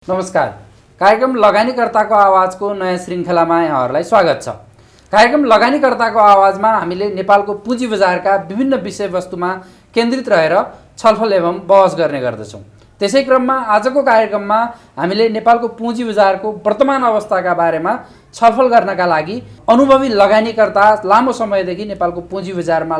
नमस्कार। कार्यक्रम लगानीकर्ताको आवाजको नयाँ श्रृङ्खलामा यहाँहरूलाई स्वागत छ। कार्यक्रम लगानीकर्ताको आवाजमा हामीले नेपालको पुँजी बजारका विभिन्न विषयवस्तुमा केन्द्रित रहेर छलफल एवं बहस गर्ने गर्दछौँ। त्यसै क्रममा आजको कार्यक्रममा हामीले नेपालको पुँजी बजारको वर्तमान अवस्थाका बारेमा छलफल गर्नका लागि अनुभवी लगानीकर्ता, लामो समयदेखि नेपालको पुँजी बजारमा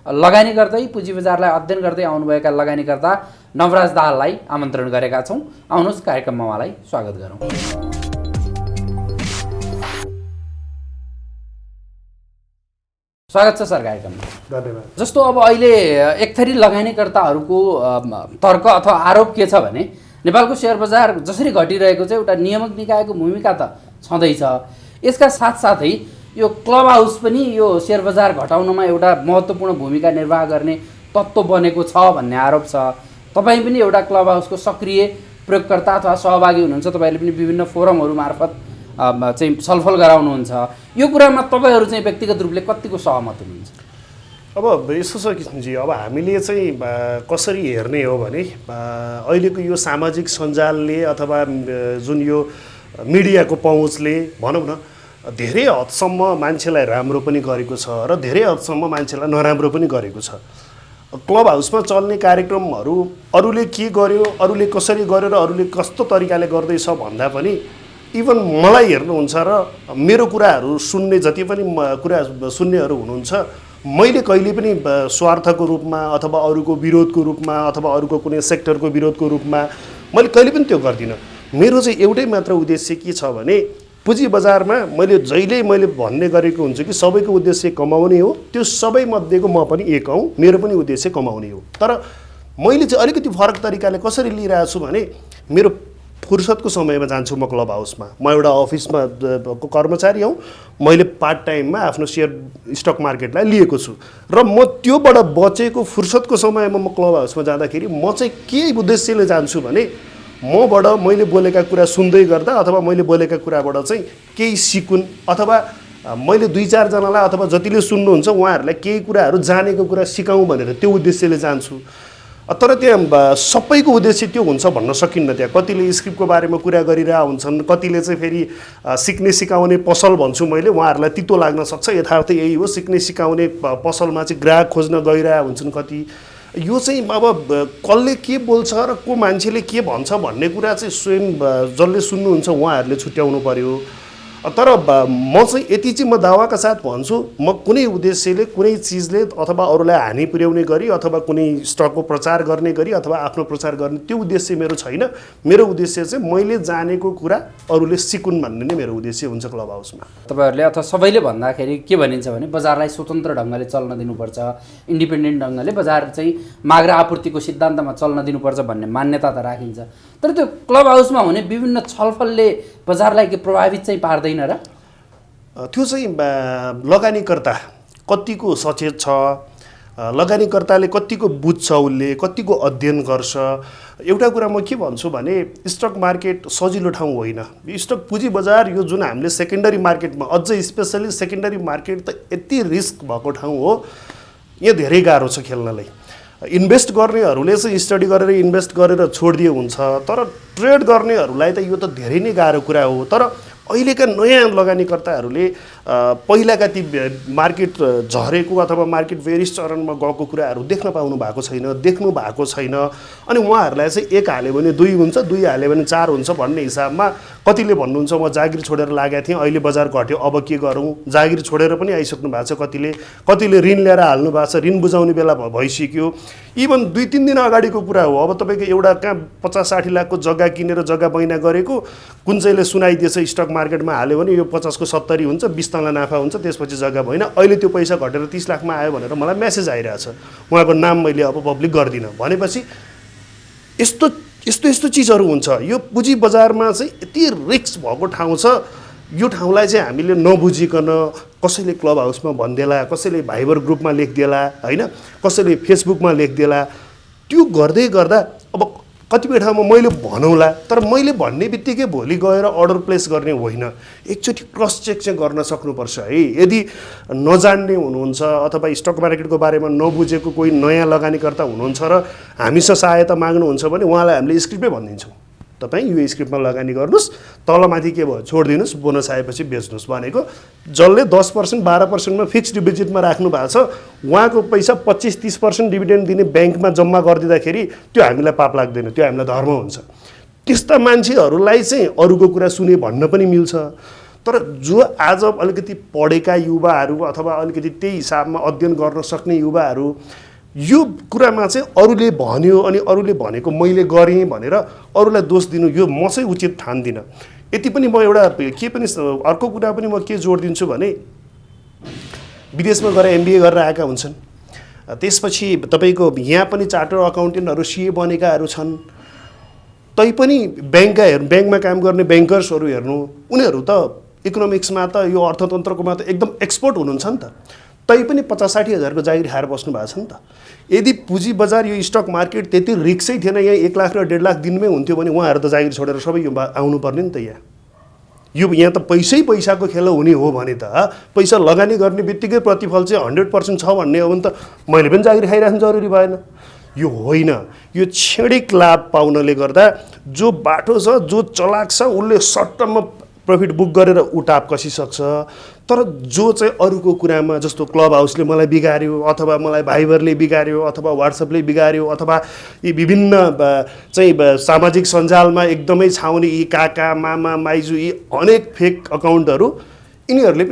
लगानी गर्दै पुँजी बजारलाई अध्ययन गर्दै आउनुभएका लगानीकर्ता नवराज दाहाललाई आमन्त्रण गरेका छौँ। आउनुहोस् कार्यक्रममा उहाँलाई स्वागत गरौँ। स्वागत छ सर कार्यक्रममा। धन्यवाद। जस्तो अब अहिले एकथरी लगानीकर्ताहरूको तर्क अथवा आरोप के छ भने नेपालको शेयर बजार जसरी घटिरहेको छ एउटा नियामक निकायको भूमिका त छँदैछ, यसका साथसाथै यो क्लब हाउस पनि यो शेयर बजार घटाउनमा एउटा महत्त्वपूर्ण भूमिका निर्वाह गर्ने तत्त्व बनेको छ भन्ने आरोप छ। तपाईँ पनि एउटा क्लब हाउसको सक्रिय प्रयोगकर्ता अथवा सहभागी हुनुहुन्छ, तपाईँले पनि विभिन्न फोरमहरू मार्फत चाहिँ छलफल गराउनुहुन्छ। यो कुरामा तपाईँहरू चाहिँ व्यक्तिगत रूपले कतिको सहमत हुनुहुन्छ? अब यस्तो छ किशनजी, अब हामीले चाहिँ कसरी हेर्ने हो भने अहिलेको यो सामाजिक सञ्जालले अथवा जुन यो मिडियाको पहुँचले भनौँ न धेरै हदसम्म मान्छेलाई राम्रो पनि गरेको छ र धेरै हदसम्म मान्छेलाई नराम्रो पनि गरेको छ। क्लब हाउसमा चल्ने कार्यक्रमहरू अरूले के गर्यो, अरूले कसरी गर्यो र अरूले कस्तो तरिकाले गर्दैछ भन्दा पनि इभन मलाई हेर्नुहुन्छ र मेरो कुराहरू सुन्ने जति पनि कुरा सुन्नेहरू हुनुहुन्छ, मैले कहिले पनि स्वार्थको रूपमा अथवा अरूको विरोधको रूपमा अथवा अरूको कुनै सेक्टरको विरोधको रूपमा मैले कहिले पनि त्यो गर्दिनँ। मेरो चाहिँ एउटै मात्र उद्देश्य के छ भने पुँजी बजारमा मैले भन्ने गरेको हुन्छ कि सबैको उद्देश्य कमाउने हो, त्यो सबैमध्येको म पनि एक हौँ, मेरो पनि उद्देश्य कमाउने हो। तर मैले चाहिँ अलिकति फरक तरिकाले कसरी लिइरहेको छु भने मेरो फुर्सदको समयमा जान्छु म क्लब हाउसमा। म एउटा अफिसमा कर्मचारी हौँ, मैले पार्ट टाइममा आफ्नो सेयर स्टक मार्केटलाई लिएको छु र म त्योबाट बचेको फुर्सदको समयमा म क्लब हाउसमा जाँदाखेरि म चाहिँ के उद्देश्यले जान्छु भने मबाट मैले बोलेका कुरा सुन्दै गर्दा अथवा मैले बोलेका कुराबाट चाहिँ केही सिकुन् अथवा मैले दुई चारजनालाई अथवा जतिले सुन्नुहुन्छ उहाँहरूलाई केही कुराहरू जानेको कुरा सिकाउँ भनेर त्यो उद्देश्यले जान्छु। तर त्यहाँ सबैको उद्देश्य त्यो हुन्छ भन्न सकिन्न। त्यहाँ कतिले स्क्रिप्टको बारेमा कुरा गरिरहेका हुन्छन्, कतिले चाहिँ फेरि सिक्ने सिकाउने पसल भन्छु मैले, उहाँहरूलाई तितो लाग्न सक्छ। यथार्थ यही हो, सिक्ने सिकाउने पसलमा चाहिँ ग्राहक खोज्न गइरहेका हुन्छन् कति। यो चाहिँ अब कसले के बोल्छ र को मान्छेले के भन्छ भन्ने कुरा चाहिँ स्वयं जसले सुन्नुहुन्छ उहाँहरूले छुट्याउनु पर्यो। तर म चाहिँ यति चाहिँ म दावाका साथ भन्छु, म कुनै उद्देश्यले कुनै चिजले अथवा अरूलाई हानि पुर्याउने गरी अथवा कुनै स्टकको प्रचार गर्ने गरी अथवा आफ्नो प्रचार गर्ने त्यो उद्देश्य मेरो छैन। मेरो उद्देश्य चाहिँ मैले जानेको कुरा अरूले सिकुन् भन्ने नै मेरो उद्देश्य हुन्छ क्लब हाउसमा। तपाईँहरूले अथवा सबैले भन्दाखेरि के भनिन्छ भने बजारलाई स्वतन्त्र ढङ्गले चल्न दिनुपर्छ, इन्डिपेन्डेन्ट ढङ्गले बजार चाहिँ माग र आपूर्तिको सिद्धान्तमा चल्न दिनुपर्छ भन्ने मान्यता त राखिन्छ। तर त्यो क्लब हाउसमा हुने विभिन्न छलफलले बजारलाई के प्रभावित चाहिँ पार्दैन र? त्यो चाहिँ लगानीकर्ता कतिको सचेत छ, लगानीकर्ताले कतिको बुझ्छ, उसले कतिको अध्ययन गर्छ। एउटा कुरा म के भन्छु भने स्टक मार्केट सजिलो ठाउँ होइन। स्टक पुँजी बजार यो जुन हामीले सेकेन्डरी मार्केटमा, अझै स्पेसली सेकेन्डरी मार्केट त यति रिस्क भएको ठाउँ हो, यहाँ धेरै गाह्रो छ खेल्नलाई। इन्भेस्ट गर्नेहरूले चाहिँ स्टडी गरेर इन्भेस्ट गरेर छोडिदिए हुन्छ, तर ट्रेड गर्नेहरूलाई त यो त धेरै नै गाह्रो कुरा हो। तर अहिलेका नयाँ लगानीकर्ताहरूले पहिलाका ती मार्केट झरेको अथवा मार्केट बेरिस चरणमा गएको कुराहरू देख्न पाउनु भएको छैन, देख्नु भएको छैन। अनि उहाँहरूलाई चाहिँ एक हाल्यो भने दुई हुन्छ, दुई हाल्यो भने चार हुन्छ भन्ने हिसाबमा कतिले भन्नुहुन्छ म जागिर छोडेर लागेको थिएँ, अहिले बजार घट्यो अब के गरौँ, जागिर छोडेर पनि आइसक्नु भएको छ कतिले ऋण लिएर हाल्नु भएको छ, ऋण बुझाउने बेला भइसक्यो। इभन 2-3 दिन अगाडिको कुरा हो। अब तपाईँको एउटा कहाँ 50-60 लाखको जग्गा किनेर जग्गा बैना गरेको कुन चाहिँले सुनाइदिएछ स्टक मार्केटमा हाल्यो भने यो 50 को 70 हुन्छ, 20 तला नाफा हुन्छ, त्यसपछि जग्गा भएन, अहिले त्यो पैसा घटेर 30 लाखमा आयो भनेर मलाई मेसेज आइरहेछ। उहाँको नाम मैले अब पब्लिक गर्दिनँ। भनेपछि यस्तो चिजहरू हुन्छ। यो पुँजी बजारमा चाहिँ यति रिस्क भएको ठाउँ छ। यो ठाउँलाई चाहिँ हामीले नबुझिकन कसैले क्लब हाउसमा भनिदिएला, कसैले भाइबर ग्रुपमा लेखिदिएला, होइन, कसैले फेसबुकमा लेखिदिएला, त्यो गर्दै गर्दा अब कतिपय ठाउँमा मैले भनौँला, तर मैले भन्ने बित्तिकै भोलि गएर अर्डर प्लेस गर्ने होइन। एकचोटि क्रस चेक चाहिँ गर्न सक्नुपर्छ है। यदि नजान्ने हुनुहुन्छ अथवा स्टक मार्केटको बारेमा नबुझेको कोही नयाँ लगानीकर्ता हुनुहुन्छ र हामीसँग सहायता माग्नुहुन्छ भने उहाँलाई हामीले स्क्रिप्टै भनिदिन्छौँ। तपाईँ यो स्क्रिप्टमा लगानी गर्नुहोस्, तलमाथि के भयो छोडिदिनुहोस्, बोनस आएपछि बेच्नुहोस् भनेको। जसले 10% 12%मा फिक्स्ड डिपोजिटमा राख्नु भएको छ उहाँको पैसा 25-30% डिभिडेन्ड दिने ब्याङ्कमा जम्मा गरिदिँदाखेरि त्यो हामीलाई पाप लाग्दैन, त्यो हामीलाई धर्म हुन्छ। त्यस्ता मान्छेहरूलाई चाहिँ अरूको कुरा सुने भन्न पनि मिल्छ। तर जो आज अलिकति पढेका युवाहरू अथवा अलिकति त्यही हिसाबमा अध्ययन गर्न सक्ने युवाहरू यो कुरामा चाहिँ अरूले भन्यो अनि अरूले भनेको मैले गरेँ भनेर अरूलाई दोष दिनु यो म चाहिँ उचित ठान्दिनँ। यति पनि म एउटा के पनि अर्को कुरा पनि म के जोड दिन्छु भने विदेशमा गएर MBA गरेर आएका हुन्छन्, त्यसपछि तपाईँको यहाँ पनि चार्टर अकाउन्टेन्टहरू CA बनेकाहरू छन्, तैपनि ब्याङ्कमा काम गर्ने ब्याङ्कर्सहरू हेर्नु, उनीहरू त इकोनोमिक्समा त यो अर्थतन्त्रकोमा त एकदम एक्सपर्ट हुनुहुन्छ नि त, तैपनि 50-60 हजारको जागिर खाएर बस्नु भएको छ नि त। यदि पुँजी बजार यो स्टक मार्केट त्यति रिक्सै थिएन, यहाँ 1 लाख र 1.5 लाख दिनमै हुन्थ्यो भने उहाँहरू त जागिर छोडेर सबै यो आउनुपर्ने नि त। यहाँ त पैसाको खेल हुने हो भने त पैसा लगानी गर्ने बित्तिकै प्रतिफल चाहिँ 100% छ भन्ने हो भने त मैले पनि जागिर खाइराख्नु जरुरी भएन। यो होइन, यो क्षणिक लाभ पाउनले गर्दा जो बाटो छ, जो चलाक छ, उसले सर्ट टर्ममा प्रफिट बुक गरेर उटाप कसिसक्छ। तर जो चाहिँ अरूको कुरामा जस्तो क्लब हाउसले मलाई बिगार्यो अथवा मलाई भाइबरले बिगार्यो अथवा व्हाट्सएपले बिगार्यो अथवा यी विभिन्न चाहिँ सामाजिक सञ्जालमा एकदमै छाउने यी काका मामा माइजू यी अनेक फेक अकाउन्टहरू यिनीहरूले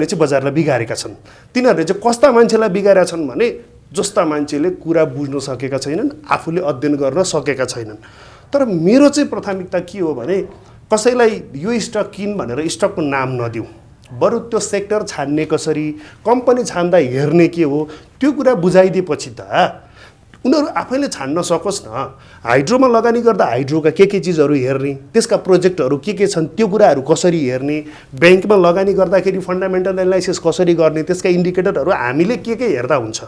चाहिँ बजारलाई बिगारेका छन्। तिनीहरूले चाहिँ कस्ता मान्छेलाई बिगारेका छन् भने जस्ता मान्छेले कुरा बुझ्न सकेका छैनन्, आफूले अध्ययन गर्न सकेका छैनन्। तर मेरो चाहिँ प्राथमिकता के हो भने कसैलाई यो स्टक किन भनेर स्टकको नाम नदिउँ, बरु त्यो सेक्टर छान्ने कसरी, कम्पनी छान्दा हेर्ने के हो त्यो कुरा बुझाइदिएपछि त उनीहरू आफैले छान्न सकोस् न। हाइड्रोमा लगानी गर्दा हाइड्रोका के चिजहरू हेर्ने, त्यसका प्रोजेक्टहरू के छन् त्यो कुराहरू कसरी हेर्ने, ब्याङ्कमा लगानी गर्दाखेरि फन्डामेन्टल एनालाइसिस कसरी गर्ने, त्यसका इन्डिकेटरहरू हामीले के हेर्दा हुन्छ।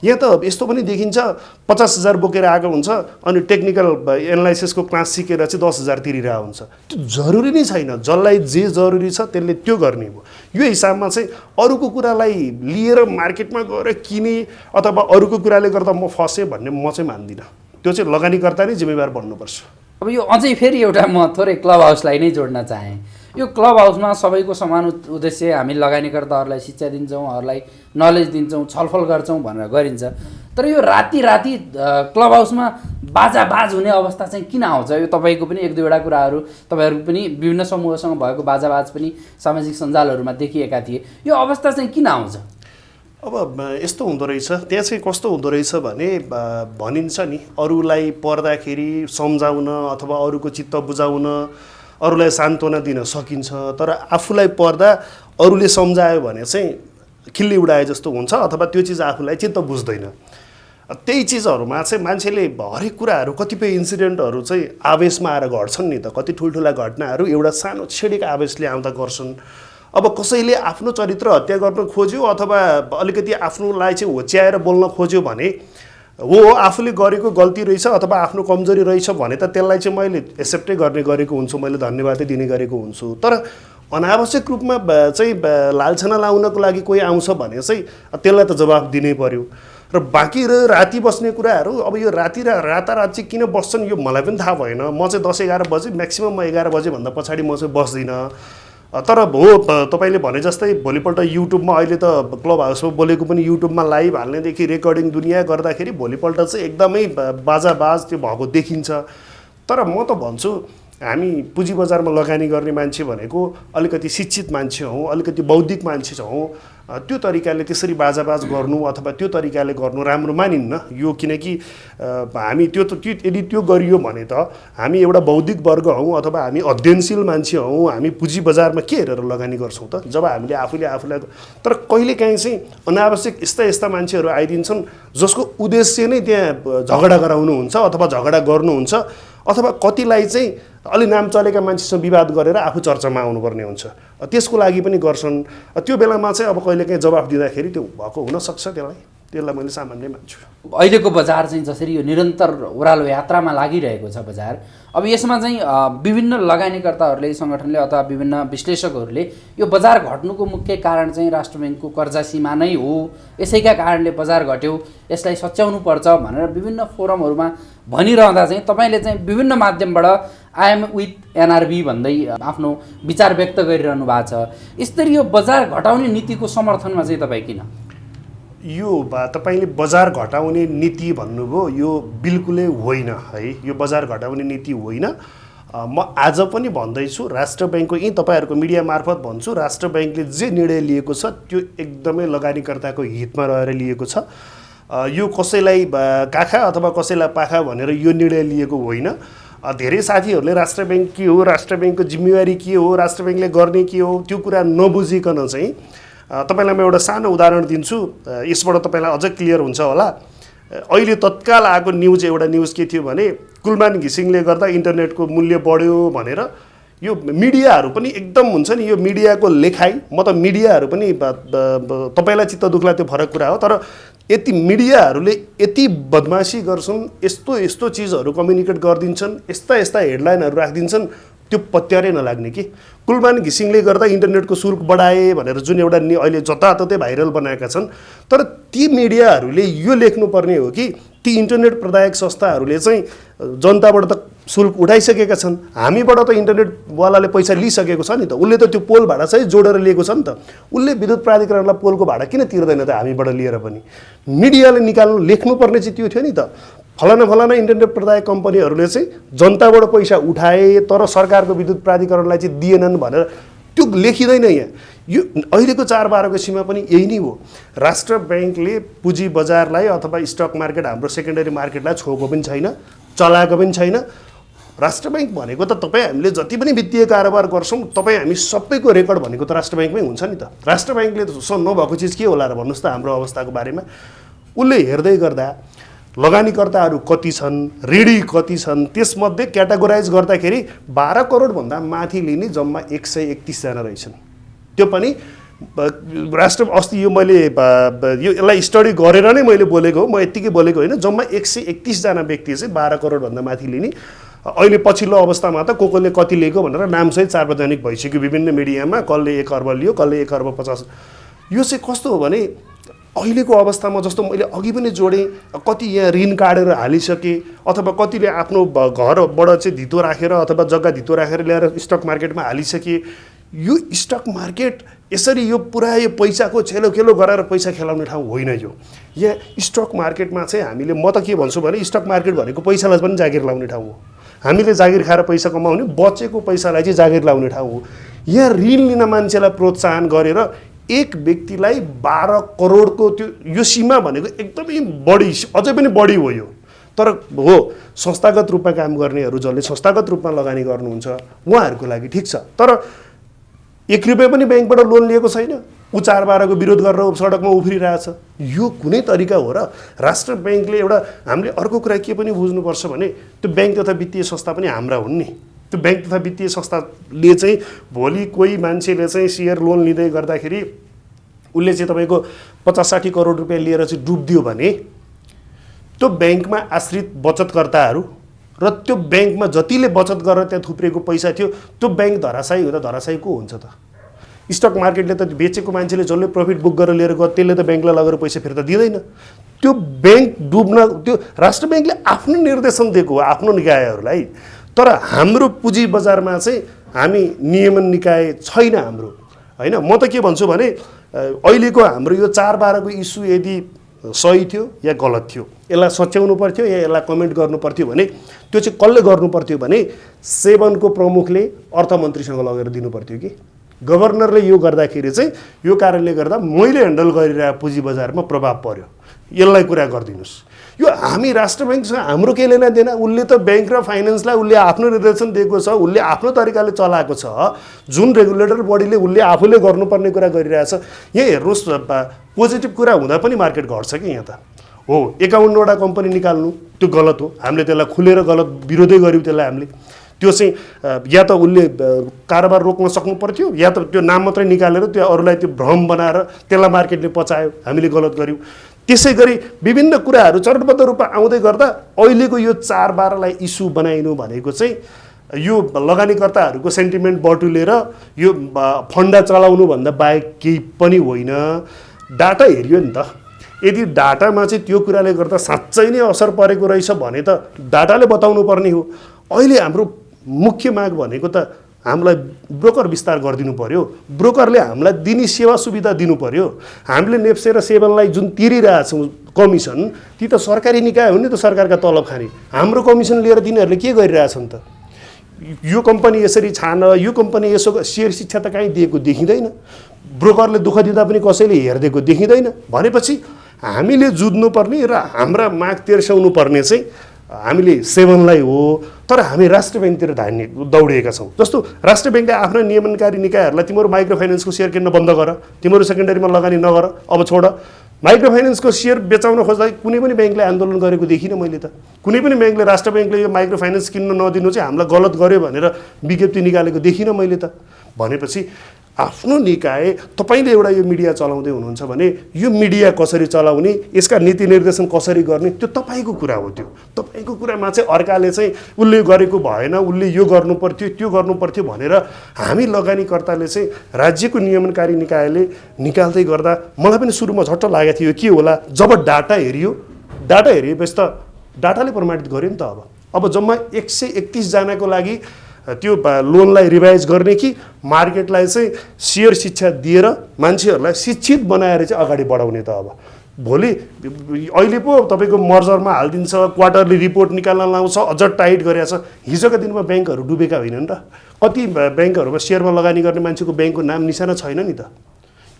यहाँ त यस्तो पनि देखिन्छ 50,000 बोकेर आएको हुन्छ अनि टेक्निकल एनालाइसिसको क्लास सिकेर चाहिँ 10,000 तिरिरहेको हुन्छ। त्यो जरुरी नै छैन, जसलाई जे जरुरी छ त्यसले त्यो गर्ने हो। यो हिसाबमा चाहिँ अरूको कुरालाई लिएर मार्केटमा गएर किने अथवा अरूको कुराले गर्दा म फसेँ भन्ने म चाहिँ मान्दिनँ। त्यो चाहिँ लगानीकर्ता नै जिम्मेवार बन्नुपर्छ। अब यो अझै फेरि एउटा म थोरै क्लब हाउसलाई नै जोड्न चाहेँ। यो क्लब हाउसमा सबैको समान उद्देश्य हामी लगानीकर्ताहरूलाई शिक्षा दिन्छौँ, अरूलाई नलेज दिन्छौँ, छलफल गर्छौँ भनेर गरिन्छ। तर यो राति क्लब हाउसमा बाजाबाज हुने अवस्था चाहिँ किन आउँछ? यो तपाईँको पनि 1-2वटा कुराहरू तपाईँहरूको पनि विभिन्न समूहसँग भएको बाजाबाज पनि सामाजिक सञ्जालहरूमा देखिएका थिए। यो अवस्था चाहिँ किन आउँछ? अब यस्तो हुँदो रहेछ, त्यहाँ चाहिँ कस्तो हुँदो रहेछ भने भनिन्छ नि अरूलाई पर्दाखेरि सम्झाउन अथवा अरूको चित्त बुझाउन, अरूलाई सान्त्वना दिन सकिन्छ, तर आफूलाई पर्दा अरूले सम्झायो भने चाहिँ खिल्ली उडाए जस्तो हुन्छ अथवा त्यो चिज आफूलाई चित्त बुझ्दैन। त्यही चिजहरूमा चाहिँ मान्छेले हरेक कुराहरू कतिपय इन्सिडेन्टहरू चाहिँ आवेशमा आएर घट्छन् नि त। कति ठुल्ठुला घटनाहरू एउटा सानो छेडिक आवेशले आउँदा गर्छन्। अब कसैले आफ्नो चरित्र हत्या गर्न खोज्यो अथवा अलिकति आफ्नोलाई चाहिँ होच्याएर बोल्न खोज्यो भने हो आफूले गरेको गल्ती रहेछ अथवा आफ्नो कमजोरी रहेछ भने त त्यसलाई चाहिँ मैले एक्सेप्टै गर्ने गरेको हुन्छु, मैले धन्यवादै दिने गरेको हुन्छु। तर अनावश्यक रूपमा चाहिँ लालछना लाउनको लागि कोही आउँछ भने चाहिँ त्यसलाई त जवाफ दिनै पर्यो। र बाँकी राति बस्ने कुराहरू, अब यो राति र रातारात चाहिँ किन बस्छन् यो मलाई पनि थाहा भएन। म चाहिँ 10-11 बजे म्याक्सिमम म 11 बजेभन्दा पछाडि म चाहिँ बस्दिनँ। तर हो तपाईँले भने जस्तै भोलिपल्ट युट्युबमा अहिले त क्लब हाउसमा बोलेको पनि युट्युबमा लाइभ हाल्नेदेखि रेकर्डिङ दुनियाँ गर्दाखेरि भोलिपल्ट चाहिँ एकदमै बाजाबाज त्यो भएको देखिन्छ। तर म त भन्छु हामी पुँजी बजारमा लगानी गर्ने मान्छे भनेको अलिकति शिक्षित मान्छे हौँ, अलिकति बौद्धिक मान्छे हौँ। त्यो तरिकाले त्यसरी बाजाबाज गर्नु अथवा त्यो तरिकाले गर्नु राम्रो मानिन्न यो, किनकि हामी यदि त्यो गरियो भने त हामी एउटा बौद्धिक वर्ग हौँ अथवा हामी अध्ययनशील मान्छे हौँ। हामी पुँजी बजारमा के हेरेर लगानी गर्छौँ त? जब हामीले आफूलाई तर कहिलेकाहीँ चाहिँ अनावश्यक यस्ता मान्छेहरू आइदिन्छन् जसको उद्देश्य नै त्यहाँ झगडा गराउनु हुन्छ अथवा झगडा गर्नुहुन्छ अथवा कतिलाई चाहिँ अलि नाम चलेका मान्छेसँग विवाद गरेर आफू चर्चामा आउनुपर्ने हुन्छ। त्यसको लागि पनि गर्छन्। त्यो बेलामा चाहिँ अब कहिलेकाहीँ जवाफ दिँदाखेरि त्यो भएको हुनसक्छ, त्यसलाई मैले सामान्य मान्छु। अहिलेको बजार चाहिँ जसरी यो निरन्तर ओह्रालो यात्रामा लागिरहेको छ बजार, अब यसमा चाहिँ विभिन्न लगानीकर्ताहरूले, सङ्गठनले अथवा विभिन्न विश्लेषकहरूले यो बजार घट्नुको मुख्य कारण चाहिँ राष्ट्र ब्याङ्कको कर्जा सीमा नै हो, यसैका कारणले बजार घट्यो, यसलाई सच्याउनु पर्छ भनेर विभिन्न फोरमहरूमा भनिरहँदा चाहिँ तपाईँले चाहिँ विभिन्न माध्यमबाट आई एम विथ एनआरबी भन्दै आफ्नो विचार व्यक्त गरिरहनु भएको छ। यसरी यो बजार घटाउने नीतिको समर्थनमा चाहिँ तपाईँ किन? यो तपाईँले बजार घटाउने नीति भन्नुभयो, यो बिल्कुलै होइन है, यो बजार घटाउने नीति होइन। म आज पनि भन्दैछु, राष्ट्र बैंकको यी तपाईँहरूको मिडिया मार्फत भन्छु, राष्ट्र बैंकले जे निर्णय लिएको छ त्यो एकदमै लगानीकर्ताको हितमा रहेर लिएको छ। यो कसैलाई काखा अथवा कसैलाई पाखा भनेर यो निर्णय लिएको होइन। धेरै साथीहरूले राष्ट्र बैंक के हो, राष्ट्र बैंकको जिम्मेवारी के हो, राष्ट्र बैंकले गर्ने के हो, त्यो कुरा नबुझिकन चाहिँ तपाईँलाई म एउटा सानो उदाहरण दिन्छु, यसबाट तपाईँलाई अझ क्लियर हुन्छ होला। अहिले तत्काल आएको न्युज, एउटा न्युज के थियो भने कुलमान घिसिङले गर्दा इन्टरनेटको मूल्य बढ्यो भनेर। यो मिडियाहरू पनि एकदम हुन्छ नि, यो मिडियाको लेखाइ, म त मिडियाहरू पनि तपाईँलाई चित्त दुख्ला त्यो फरक कुरा हो, तर यति मिडियाहरूले यति बदमासी गर्छन्, यस्तो यस्तो चिजहरू कम्युनिकेट गरिदिन्छन्, यस्ता यस्ता हेडलाइनहरू राखिदिन्छन्, त्यो पत्यारै नलाग्ने कि कुलमान घिसिङले गर्दा इन्टरनेटको शुल्क बढाए भनेर जुन एउटा अहिले जताततै भाइरल बनाएका छन्। तर ती मिडियाहरूले यो लेख्नुपर्ने हो कि ती इन्टरनेट प्रदायक संस्थाहरूले चाहिँ जनताबाट त शुल्क उठाइसकेका छन्, हामीबाट त इन्टरनेटवालाले पैसा लिइसकेको छ नि त, उसले त त्यो पोल भाडा चाहिँ जोडेर लिएको छ नि त, उसले विद्युत प्राधिकरणलाई पोलको भाडा किन तिर्दैन त हामीबाट लिएर पनि? मिडियाले निकाल्नु लेख्नुपर्ने चाहिँ त्यो थियो नि त, फलाना फलाना इन्टरनेट प्रदायक कम्पनीहरूले चाहिँ जनताबाट पैसा उठाए तर सरकारको विद्युत प्राधिकरणलाई चाहिँ दिएनन् भनेर त्यो लेखिँदैन यहाँ। यो अहिलेको 4-12को सीमा पनि यही नै हो। राष्ट्र बैंकले पुँजी बजारलाई अथवा स्टक मार्केट, हाम्रो सेकेन्डरी मार्केटलाई छोएको पनि छैन, चलाएको पनि छैन। राष्ट्र बैंक भनेको त तपाईँ हामीले जति पनि वित्तीय कारोबार गर्छौँ, तपाईँ हामी सबैको रेकर्ड भनेको त राष्ट्र बैंकमै हुन्छ नि त। राष्ट्र बैंकले नभएको चिज के होला र भन्नुहोस् त हाम्रो अवस्थाको बारेमा। उसले हेर्दै गर्दा लगानीकर्ताहरू कति छन्, ऋणी कति छन्, त्यसमध्ये क्याटेगोराइज गर्दाखेरि 12 करोडभन्दा माथि लिने जम्मा 131 जना रहेछन्। त्यो पनि राष्ट्र अस्ति यो मैले यो यसलाई स्टडी गरेर नै मैले बोलेको हो, म यत्तिकै बोलेको होइन। जम्मा 131 जना व्यक्ति चाहिँ 12 करोडभन्दा माथि लिने। अहिले पछिल्लो अवस्थामा त कोले कति लिएको भनेर नामसहित सार्वजनिक भइसक्यो विभिन्न मिडियामा, कसले 1 अर्ब लियो, कसले 1 अर्ब 50। यो चाहिँ कस्तो हो भने अहिलेको अवस्थामा जस्तो मैले अघि पनि जोडेँ, कति यहाँ ऋण काटेर हालिसके अथवा कतिले आफ्नो घरबाट चाहिँ धितो राखेर अथवा जग्गा धितो राखेर ल्याएर स्टक मार्केटमा हालिसके। यो स्टक मार्केट यसरी यो पुरा यो पैसाको छेलोखेलो गराएर पैसा खेलाउने ठाउँ होइन। यो यहाँ स्टक मार्केटमा चाहिँ हामीले, म त के भन्छु भने स्टक मार्केट भनेको पैसालाई पनि जागिर लाउने ठाउँ हो। हामीले जागिर खाएर पैसा कमाउने, बचेको पैसालाई चाहिँ जागिर लाउने ठाउँ हो। यहाँ ऋण लिन मान्छेलाई प्रोत्साहन गरेर एक व्यक्तिलाई 12 करोडको त्यो यो सीमा भनेको एकदमै बढी, अझै पनि बढी हो यो। तर हो संस्थागत रूपमा काम गर्नेहरू जसले संस्थागत रूपमा लगानी गर्नुहुन्छ उहाँहरूको लागि ठिक छ। तर 1 रुपियाँ पनि ब्याङ्कबाट लोन लिएको छैन, ऊ 4-12 को विरोध गरेर सडकमा उफ्रिरहेछ। यो कुनै तरिका हो र? राष्ट्र बैंकले एउटा, हामीले अर्को कुरा के पनि बुझ्नुपर्छ भने त्यो ब्याङ्क तथा वित्तीय संस्था पनि हाम्रा हुन् नि। त्यो ब्याङ्क तथा वित्तीय संस्थाले चाहिँ भोलि कोही मान्छेले चाहिँ सेयर लोन लिँदै गर्दाखेरि उसले चाहिँ तपाईँको 50-60 करोड रुपियाँ लिएर चाहिँ डुबिदियो भने त्यो ब्याङ्कमा आश्रित बचतकर्ताहरू र त्यो ब्याङ्कमा जतिले बचत गरेर त्यहाँ थुप्रेको पैसा थियो त्यो ब्याङ्क धराशायी हुँदा धराशायी को हुन्छ त? स्टक मार्केटले त बेचेको मान्छेले जसले प्रफिट बुक गरेर लिएर गयो त्यसले त ब्याङ्कलाई लगेर पैसा फिर्ता दिँदैन। त्यो ब्याङ्क डुब्न, त्यो राष्ट्र ब्याङ्कले आफ्नो निर्देशन दिएको हो आफ्नो निकायहरूलाई। तर हाम्रो पुँजी बजारमा चाहिँ हामी नियमन निकाय छैन हाम्रो, होइन। म त के भन्छु भने अहिलेको हाम्रो यो 4-12 को इस्यु यदि सही थियो या गलत थियो, यसलाई सच्याउनु पर्थ्यो या यसलाई कमेन्ट गर्नु पर्थ्यो भने त्यो चाहिँ कसले गर्नु पर्थ्यो भने 7 को प्रमुखले अर्थमन्त्रीसँग लगेर दिनु पर्थ्यो कि गभर्नरले यो गर्दाखेरि चाहिँ यो कारणले गर्दा मैले ह्यान्डल गरिरहेको पुँजी बजारमा प्रभाव पर्यो, यसलाई कुरा गरिदिनुहोस्। यो हामी राष्ट्र बैंकसँग हाम्रो के लेना देना? उसले त ब्याङ्क र फाइनेन्सलाई उसले आफ्नो निर्देशन दिएको छ, उसले आफ्नो तरिकाले चलाएको छ। जुन रेगुलेटर बडीले उसले आफूले गर्नुपर्ने कुरा गरिरहेछ। यहाँ हेर्नुहोस्, पोजिटिभ कुरा हुँदा पनि मार्केट घट्छ कि यहाँ त हो। 51वटा कम्पनी निकाल्नु त्यो गलत हो, हामीले त्यसलाई खुलेर गलत विरोधै गर्यौँ त्यसलाई हामीले। त्यो चाहिँ या त उसले कारोबार रोक्न सक्नु पर्थ्यो या त त्यो नाम मात्रै निकालेर त्यो अरूलाई त्यो भ्रम बनाएर त्यसलाई मार्केटले पचायो, हामीले गलत गर्यौँ। त्यसै गरी विभिन्न कुराहरू चरणबद्ध रूपमा आउँदै गर्दा अहिलेको यो 4-12लाई इस्यु बनाइनु भनेको चाहिँ यो लगानीकर्ताहरूको सेन्टिमेन्ट बटुलेर यो फन्डा चलाउनु भन्दा बाहेक केही पनि होइन। डाटा हेरियो नि त, यदि डाटामा चाहिँ त्यो कुराले गर्दा साँच्चै नै असर परेको रहेछ भने त डाटाले बताउनु पर्ने हो। अहिले हाम्रो मुख्य माग भनेको त हामीलाई ब्रोकर विस्तार गरिदिनु पर्यो, ब्रोकरले हामीलाई दिने सेवा सुविधा दिनु पर्यो। हामीले नेप्से र सेभनलाई जुन तिरिरहेछौँ कमिसन, ती त सरकारी निकाय हो नि त, सरकारका तलब खाने। हाम्रो कमिसन लिएर तिनीहरूले के गरिरहेछन् त? यो कम्पनी यसरी छान, यो कम्पनी यसो, सेयर शिक्षा त कहीँ दिएको देखिँदैन, ब्रोकरले दुःख दिँदा पनि कसैले हेरिदिएको देखिँदैन। भनेपछि हामीले जुझ्नुपर्ने र हाम्रा माग तेर्स्याउनु पर्ने चाहिँ हामीले सेभनलाई हो, तर हामी राष्ट्र ब्याङ्कतिर दौडिएका छौँ। जस्तो राष्ट्र ब्याङ्कले आफ्ना नियमनकारी निकायहरूलाई तिमीहरू माइक्रो फाइनेन्सको सेयर किन्न बन्द गर, तिमीहरू सेकेन्डरीमा लगानी नगर, अब छोड। माइक्रो फाइनेन्सको सेयर बेचाउन खोज्दा कुनै पनि ब्याङ्कले आन्दोलन गरेको देखिनँ मैले त। कुनै पनि ब्याङ्कले राष्ट्र ब्याङ्कले यो माइक्रो फाइनेन्स किन्न नदिनु चाहिँ हामीलाई गलत गर्यो भनेर विज्ञप्ति निकालेको देखिनँ मैले त। भनेपछि आफ्नो निकाय, तपाईँले एउटा यो मिडिया चलाउँदै हुनुहुन्छ भने यो मिडिया कसरी चलाउने, यसका नीति निर्देशन कसरी गर्ने, त्यो तपाईँको कुरा हो। त्यो तपाईँको कुरामा चाहिँ अर्काले चाहिँ उसले गरेको भएन, उसले यो गर्नु पर्थ्यो, त्यो गर्नु पर्थ्यो भनेर हामी लगानीकर्ताले चाहिँ राज्यको नियमनकारी निकायले निकाल्दै गर्दा मलाई पनि सुरुमा झट्ट लागेको थियो के होला। जब डाटा हेरियो, डाटा हेरिएपछि त डाटाले प्रमाणित गर्यो नि त। अब जम्मा 131 जनाको लागि त्यो लोनलाई रिभाइज गर्ने कि मार्केटलाई चाहिँ सेयर शिक्षा दिएर मान्छेहरूलाई शिक्षित बनाएर चाहिँ अगाडि बढाउने त। अब भोलि अहिले पो तपाईँको मर्जरमा हालिदिन्छ, क्वार्टरली रिपोर्ट निकाल्न लाउँछ, अझ टाइट गरेछ। हिजोका दिनमा ब्याङ्कहरू डुबेका होइनन् र? कति ब्याङ्कहरूमा सेयरमा लगानी गर्ने मान्छेको ब्याङ्कको नाम निशाना छैन नि त।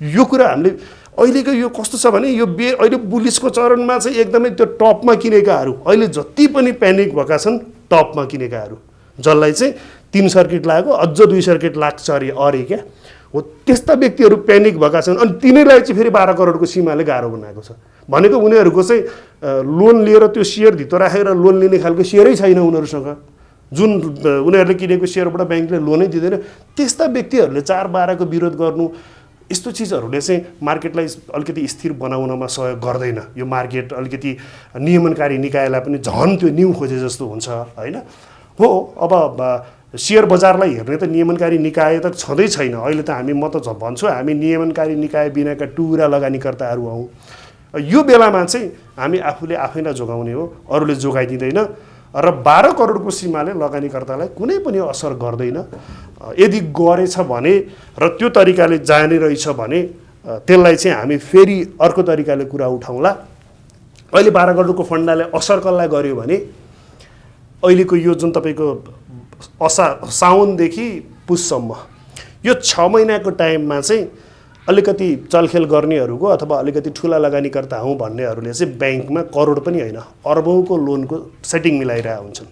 यो कुरा हामीले अहिलेको यो कस्तो छ भने यो अहिले बुलिसको चरणमा चाहिँ एकदमै त्यो टपमा किनेकाहरू, अहिले जति पनि प्यानिक भएका छन् टपमा किनेकाहरू, जसलाई चाहिँ 3 सर्किट लाग्यो, अझ 2 सर्किट लाग्छ अरे क्या हो, त्यस्ता व्यक्तिहरू प्यानिक भएका छन्। अनि तिनीहरूलाई चाहिँ फेरि 12 करोडको सीमाले गाह्रो बनाएको छ। भनेको उनीहरूको चाहिँ लोन लिएर त्यो सेयर धितो राखेर लोन लिने खालको सेयरै छैन उनीहरूसँग, जुन उनीहरूले किनेको सेयरबाट ब्याङ्कले लोनै दिँदैन। त्यस्ता व्यक्तिहरूले 4-12 को विरोध गर्नु, यस्तो चिजहरूले चाहिँ मार्केटलाई अलिकति स्थिर बनाउनमा सहयोग गर्दैन। यो मार्केट अलिकति नियमनकारी निकायलाई पनि झन् त्यो न्यू खोजे जस्तो हुन्छ होइन हो। अब सेयर बजारलाई हेर्ने त नियमनकारी निकाय त छँदै छैन अहिले त। म त भन्छु हामी नियमनकारी निकाय बिनाका टुरा लगानीकर्ताहरू हौँ। यो बेलामा चाहिँ हामी आफूले आफैलाई जोगाउने हो, अरूले जोगाइदिँदैन। र 12 करोडको सीमाले लगानीकर्तालाई कुनै पनि असर गर्दैन। यदि गरेछ भने र त्यो तरिकाले जाने रहेछ भने त्यसलाई चाहिँ हामी फेरि अर्को तरिकाले कुरा उठाउँला। अहिले 12 करोडको फन्डाले असर कसलाई गर्यो भने अहिलेको यो जुन तपाईँको साउनदेखि पुससम्म यो 6 महिनाको टाइममा चाहिँ अलिकति चलखेल गर्नेहरूको अथवा अलिकति ठुला लगानीकर्ता हौँ भन्नेहरूले चाहिँ ब्याङ्कमा करोड पनि होइन अर्बौँको लोनको सेटिङ मिलाइरहेका हुन्छन्।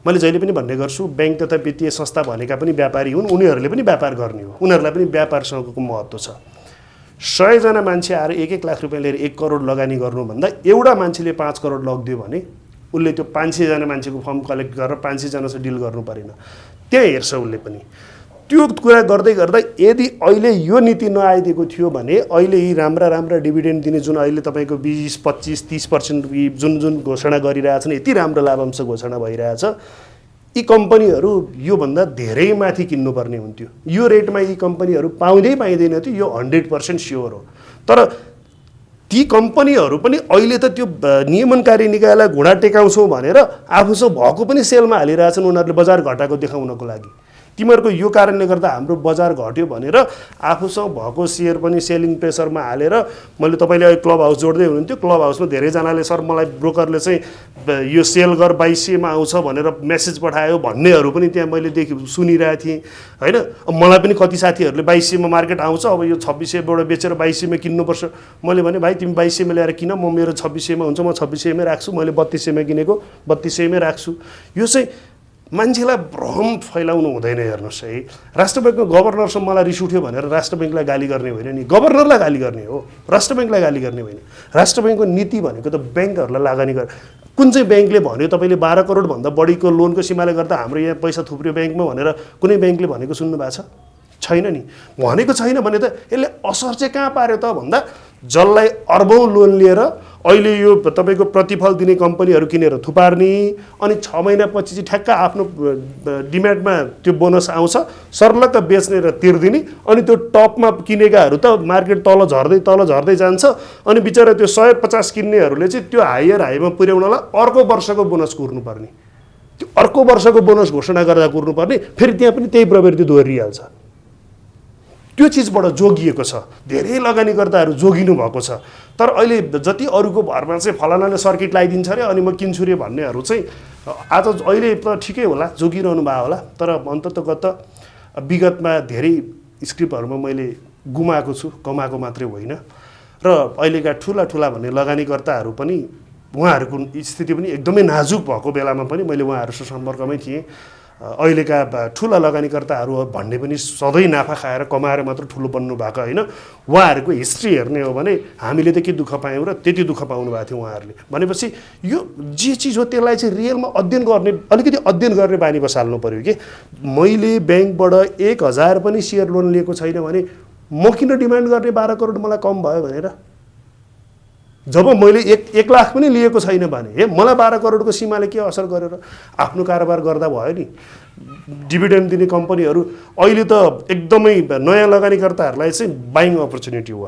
मैले जहिले पनि भन्ने गर्छु ब्याङ्क तथा वित्तीय संस्था भनेका पनि व्यापारी हुन्, उनीहरूले पनि व्यापार गर्ने हो, उनीहरूलाई पनि व्यापारसँगको महत्त्व छ। 100 जना मान्छे आएर 1-1 लाख रुपियाँ लिएर 1 करोड लगानी गर्नुभन्दा एउटा मान्छेले 5 करोड लगिदियो भने उसले त्यो 500 जना मान्छेको फर्म कलेक्ट गरेर 500 जनासँग डिल गर्नु परेन, त्यहाँ हेर्छ उसले पनि। त्यो कुरा गर्दै गर्दा यदि अहिले यो नीति नआइदिएको थियो भने अहिले यी राम्रा डिभिडेन्ड दिने जुन अहिले तपाईँको 20, 25, 30% जुन घोषणा गरिरहेछन्, यति राम्रो लाभांश घोषणा भइरहेछ, यी कम्पनीहरू योभन्दा धेरै माथि किन्नुपर्ने हुन्थ्यो। यो रेटमा यी कम्पनीहरू पाइँदैन थियो, यो 100% स्योर हो। तर ती कम्पनीहरू पनि अहिले त त्यो नियमनकारी निकायलाई घुँडा टेकाउँछौँ भनेर आफूसँग भएको पनि सेलमा हालिरहेछन् उनीहरूले बजार घटाएको देखाउनको लागि। तिमीहरूको यो कारणले गर्दा हाम्रो बजार घट्यो भनेर आफूसँग भएको सेयर पनि सेलिङ प्रेसरमा हालेर मैले तपाईँले अहिले क्लब हाउस जोड्दै हुनुहुन्थ्यो, क्लब हाउसमा धेरैजनाले सर मलाई ब्रोकरले चाहिँ यो सेल गर 2200मा आउँछ भनेर मेसेज पठायो भन्नेहरू पनि त्यहाँ मैले सुनिरहेको थिएँ होइन। मलाई पनि कति साथीहरूले 2200मा मार्केट आउँछ, अब यो 2600बाट बेचेर 2200मा किन्नुपर्छ। मैले भने भाइ तिमी 2200मा ल्याएर किन, म मेरो 2600मा हुन्छ, म 2600मै राख्छु, मैले 3200मा किनेको 3200मै राख्छु। यो चाहिँ मान्छेलाई भ्रम फैलाउनु हुँदैन। हेर्नुहोस् है, राष्ट्र ब्याङ्कको गभर्नरसँग मलाई रिस उठ्यो भनेर राष्ट्र ब्याङ्कलाई गाली गर्ने होइन नि, गभर्नरलाई गाली गर्ने हो, राष्ट्र ब्याङ्कलाई गाली गर्ने होइन। राष्ट्र ब्याङ्कको नीति भनेको त ब्याङ्कहरूलाई लगानी गर। कुन चाहिँ ब्याङ्कले भन्यो तपाईँले 12 करोडभन्दा बढीको लोनको सीमाले गर्दा हाम्रो यहाँ पैसा थुप्रियो ब्याङ्कमा भनेर कुनै ब्याङ्कले भनेको सुन्नु भएको छ? छैन नि। भनेको छैन भने त यसले असर चाहिँ कहाँ पार्यो त भन्दा जसलाई अर्बौँ लोन लिएर अहिले यो तपाईँको प्रतिफल दिने कम्पनीहरू किनेर थुपार्ने, अनि 6 महिनापछि चाहिँ ठ्याक्क आफ्नो डिमान्डमा त्यो बोनस आउँछ, सर्लक्क बेच्ने र तिर्दिने, अनि त्यो टपमा किनेकाहरू त मार्केट तल झर्दै जान्छ, अनि बिचरा त्यो 150 किन्नेहरूले चाहिँ त्यो हाईमा पुर्याउनलाई अर्को वर्षको बोनस कुर्नुपर्ने, त्यो अर्को वर्षको बोनस घोषणा गर्दा कुर्नुपर्ने, फेरि त्यहाँ पनि त्यही प्रवृत्ति दोहोरिहाल्छ। त्यो चिजबाट जोगिएको छ, धेरै लगानीकर्ताहरू जोगिनु भएको छ। तर अहिले जति अरूको भरमा चाहिँ फलानाले सर्किट लगाइदिन्छ अरे अनि म किन्छु रे भन्नेहरू चाहिँ आज अहिले त ठिकै होला, जोगिरहनु भयो होला, तर अन्ततगत विगतमा धेरै स्क्रिप्टहरूमा मैले गुमाएको छु, कमाएको मात्रै होइन। र अहिलेका ठुला भन्ने लगानीकर्ताहरू पनि उहाँहरूको स्थिति पनि एकदमै नाजुक भएको बेलामा पनि मैले उहाँहरूसँग सम्पर्कमै थिएँ। अहिलेका ठुला लगानीकर्ताहरू भन्ने पनि सधैँ नाफा खाएर कमाएर मात्र ठुलो बन्नु भएको होइन। उहाँहरूको हिस्ट्री हेर्ने हो भने हामीले त के दुःख पायौँ र त्यति दुःख पाउनु भएको थियो उहाँहरूले। भनेपछि यो जे चिज हो त्यसलाई चाहिँ रियलमा अलिकति अध्ययन गर्ने बानी बसाल्नु पऱ्यो कि मैले ब्याङ्कबाट 1000 पनि सेयर लोन लिएको छैन भने म किन डिमान्ड गर्ने 12 करोड मलाई कम भयो भनेर। जब मैले 1 लाख पनि लिएको छैन भने मलाई 12 करोडको सीमाले के असर गरेर आफ्नो कारोबार गर्दा भयो नि। डिभिडेन्ड दिने कम्पनीहरू अहिले त एकदमै नयाँ लगानीकर्ताहरूलाई चाहिँ बाइङ अपर्च्युनिटी हो।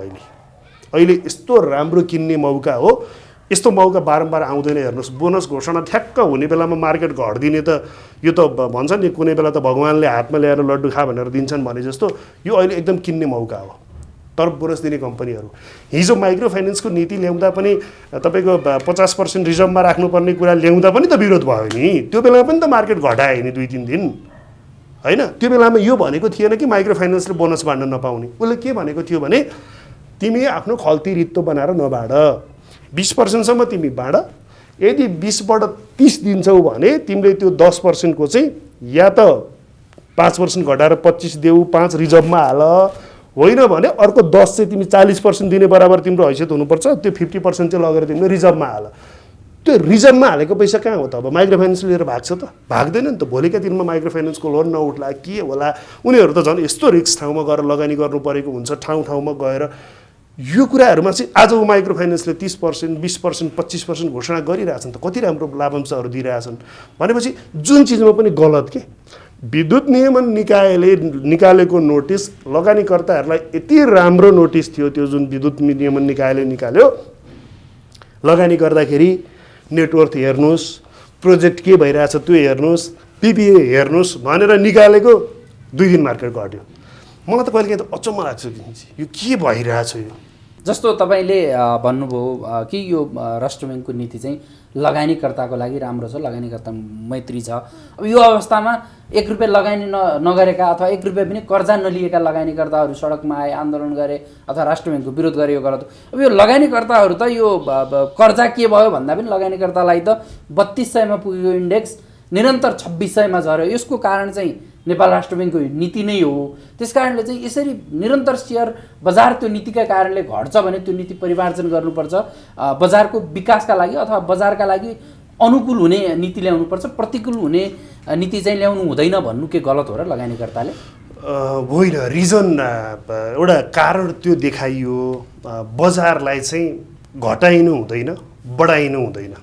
अहिले यस्तो राम्रो किन्ने मौका हो, यस्तो मौका बारम्बार आउँदैन। हेर्नुहोस्, बोनस घोषणा ठ्याक्क हुने बेलामा मार्केट घट्दिने त यो त भन्छ नि कुनै बेला त भगवान्ले हातमा ल्याएर लड्डु खा भनेर दिन्छन् भने जस्तो यो अहिले एकदम किन्ने मौका हो। तर बोनस दिने कम्पनीहरू हिजो माइक्रो फाइनेन्सको नीति ल्याउँदा पनि तपाईँको 50% रिजर्भमा राख्नुपर्ने कुरा ल्याउँदा पनि त विरोध भयो नि। त्यो बेलामा पनि त मार्केट घटायो नि 2-3 दिन होइन। त्यो बेलामा यो भनेको थिएन कि माइक्रो फाइनेन्सले बोनस बाँड्न नपाउने। उसले के भनेको थियो भने तिमी आफ्नो खल्ती रित्तो बनाएर नबाँड, 20% तिमी बाँड, यदि 20बाट 30 दिन्छौ भने तिमीले त्यो 10% को चाहिँ या त 5% घटाएर 25 देऊ, 5 रिजर्भमा हाल, होइन भने अर्को 10 चाहिँ तिमी 40% दिने बराबर तिम्रो हैसियत हुनुपर्छ, त्यो 50% चाहिँ लगेर तिमीले रिजर्भमा हाल। त्यो रिजर्भमा हालेको पैसा कहाँ हो त? अब माइक्रो फाइनेन्स लिएर भाग्छ त? भाग्दैन नि त। भोलिका दिनमा माइक्रो फाइनेन्सको लोन नउठ्ला के होला, उनीहरू त झन् यस्तो रिस्क ठाउँमा गएर लगानी गर्नु परेको हुन्छ, ठाउँमा गएर। यो कुराहरूमा चाहिँ आज माइक्रो फाइनेन्सले 30%, 20%, 25% घोषणा गरिरहेछन् त, कति राम्रो लाभांशहरू दिइरहेछन्। भनेपछि जुन चिजमा पनि गलत के विद्युत नियमन निकायले निकालेको नोटिस लगानीकर्ताहरूलाई यति राम्रो नोटिस थियो। त्यो जुन विद्युत नियमन निकायले निकाल्यो, लगानी गर्दाखेरि नेटवर्थ हेर्नुहोस्, प्रोजेक्ट के भइरहेछ त्यो हेर्नुहोस्, पिपिए हेर्नुहोस् भनेर निकालेको 2 दिन मार्केट घट्यो। मलाई त कहिलेकाहीँ त अचम्म लाग्छ कि यो के भइरहेछ। यो जस्तो तपाईँले भन्नुभयो कि यो राष्ट्र ब्याङ्कको नीति चाहिँ लगानीकर्ताको लागि राम्रो छ, लगानीकर्ता मैत्री छ। अब यो अवस्थामा 1 रुपियाँ लगानी नगरेका अथवा 1 रुपियाँ पनि कर्जा नलिएका लगानीकर्ताहरू सडकमा आए, आन्दोलन गरे अथवा राष्ट्र ब्याङ्कको विरोध गरे, यो गलत हो। अब यो लगानीकर्ताहरू त यो कर्जा के भयो भन्दा पनि लगानीकर्तालाई त 3200 मा पुगेको इन्डेक्स निरन्तर 2600 मा झऱ्यो। यसको कारण चाहिँ नेपाल राष्ट्र ब्याङ्कको नीति नै हो। त्यस कारणले चाहिँ यसरी निरन्तर सेयर बजार त्यो नीतिका कारणले घट्छ भने त्यो नीति परिमार्जन गर्नुपर्छ। बजारको विकासका लागि अथवा बजारका लागि अनुकूल हुने नीति ल्याउनुपर्छ, प्रतिकूल हुने नीति चाहिँ ल्याउनु हुँदैन भन्नु के गलत हो र लगानीकर्ताले? होइन, रिजन एउटा कारण त्यो देखाइयो। बजारलाई चाहिँ घटाइनु हुँदैन, बढाइनु हुँदैन।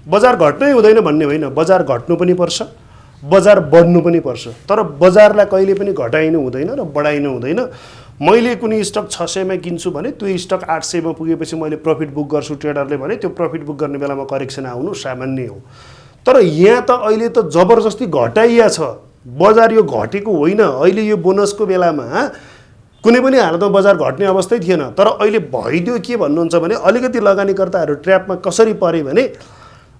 बजार घट्नै हुँदैन भन्ने होइन, बजार घट्नु पनि पर्छ, बजार बढ्नु पनि पर्छ। तर बजारलाई कहिले पनि घटाइनु हुँदैन र बढाइनु हुँदैन। मैले कुनै स्टक 600 मा किन्छु भने त्यो स्टक 800 मा पुगेपछि मैले प्रफिट बुक गर्छु ट्रेडरले भने त्यो प्रफिट बुक गर्ने बेलामा करेक्सन आउनु सामान्य हो। तर यहाँ त अहिले त जबरजस्ती घटाइया छ। बजार यो घटेको होइन। अहिले यो बोनसको बेलामा कुनै पनि हालतमा बजार घट्ने अवस्थै थिएन। तर अहिले भइदियो के भन्नुहुन्छ भने अलिकति लगानीकर्ताहरू ट्र्यापमा कसरी परे भने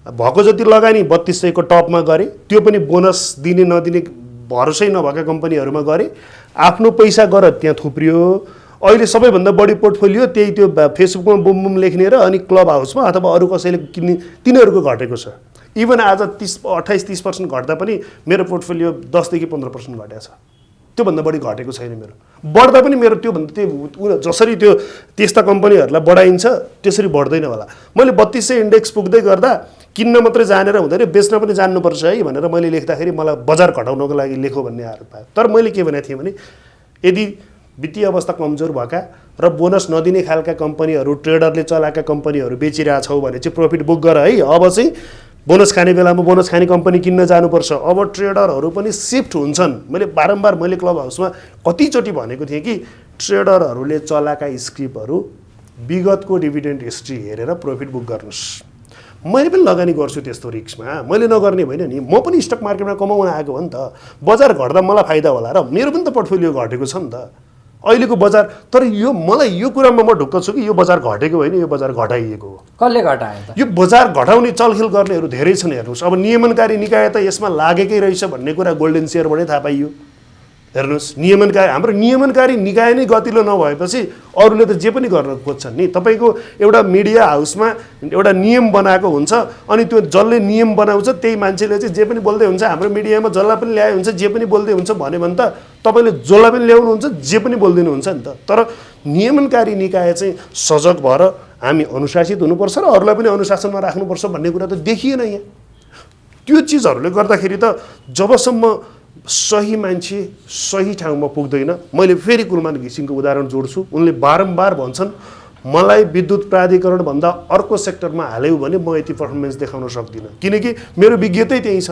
भएको जति लगानी 3200 को टपमा गरे, त्यो पनि बोनस दिने नदिने भरोसै नभएका कम्पनीहरूमा गरे, आफ्नो पैसा गर त्यहाँ थुप्रियो। अहिले सबैभन्दा बढी पोर्टफोलियो त्यही त्यो फेसबुकमा बुम लेख्ने र अनि क्लब हाउसमा अथवा अरू कसैले किन्ने, तिनीहरूको घटेको छ। इभन आज 28-30% घट्दा पनि मेरो पोर्टफोलियो 10 देखि 15% घटेको छ। त्योभन्दा बढी घटेको छैन मेरो। बढ्दा पनि मेरो त्योभन्दा त्यो जसरी त्यो त्यस्ता कम्पनीहरूलाई बढाइन्छ त्यसरी बढ्दैन होला। मैले 3200 इन्डेक्स पुग्दै गर्दा किन्न मात्रै जानेर हुँदैन, बेच्न पनि जान्नुपर्छ है भनेर मैले लेख्दाखेरि मलाई बजार घटाउनको लागि लेखो भन्ने आरोप पायो। तर मैले के भनेको थिएँ भने यदि वित्तीय अवस्था कमजोर भएका र बोनस नदिने खालका कम्पनीहरू ट्रेडरले चलाएका कम्पनीहरू बेचिरहेछौ भने चाहिँ प्रफिट बुक गर है। अब चाहिँ बोनस खाने बेलामा बोनस खाने कम्पनी किन्न जानुपर्छ। अब ट्रेडरहरू पनि सिफ्ट हुन्छन्। मैले बारम्बार क्लब हाउसमा कतिचोटि भनेको थिएँ कि ट्रेडरहरूले चलाएका स्क्रिप्टहरू विगतको डिभिडेन्ड हिस्ट्री हेरेर प्रफिट बुक गर्नुहोस्। मैले पनि लगानी गर्छु त्यस्तो रिस्कमा, मैले नगर्ने होइन नि। म पनि स्टक मार्केटमा कमाउन आएको हो नि त। बजार घट्दा मलाई फाइदा होला र मेरो पनि त पोर्टफोलियो घटेको छ नि त अहिलेको बजार। तर यो मलाई यो कुरामा म ढुक्क छु कि यो बजार घटेको होइन, यो बजार घटाइएको हो। कसले घटायो त? यो बजार घटाउने चलखेल गर्नेहरू धेरै छन्। हेर्नुहोस्, अब नियमनकारी निकाय त यसमा लागेकै रहेछ भन्ने कुरा गोल्डन सेयरबाटै थाहा पाइयो। हेर्नुहोस्, नियमनकारी हाम्रो नियमनकारी निकाय नै गतिलो नभएपछि अरूले त जे पनि गर्न खोज्छन् नि। तपाईँको एउटा मिडिया हाउसमा एउटा नियम बनाएको हुन्छ अनि त्यो जसले नियम बनाउँछ त्यही मान्छेले चाहिँ जे पनि बोल्दै हुन्छ। हाम्रो मिडियामा जसलाई पनि ल्याए हुन्छ, जे पनि बोल्दै हुन्छ भन्यो भने त तपाईँले जसलाई पनि ल्याउनुहुन्छ, जे पनि बोलिदिनुहुन्छ नि त। तर नियमनकारी निकाय चाहिँ सजग भएर हामी अनुशासित हुनुपर्छ र अरूलाई पनि अनुशासनमा राख्नुपर्छ भन्ने कुरा त देखिएन यहाँ। त्यो चिजहरूले गर्दाखेरि त जबसम्म सही मान्छे सही ठाउँमा पुग्दैन। मैले फेरि कुलमान घिसिङको उदाहरण जोड्छु। उनले बारम्बार भन्छन् मलाई विद्युत प्राधिकरण भन्दा अर्को सेक्टरमा हाल्यौ भने म यति पर्फर्मेन्स देखाउन सक्दिनँ, किनकि मेरो विज्ञतै त्यही छ।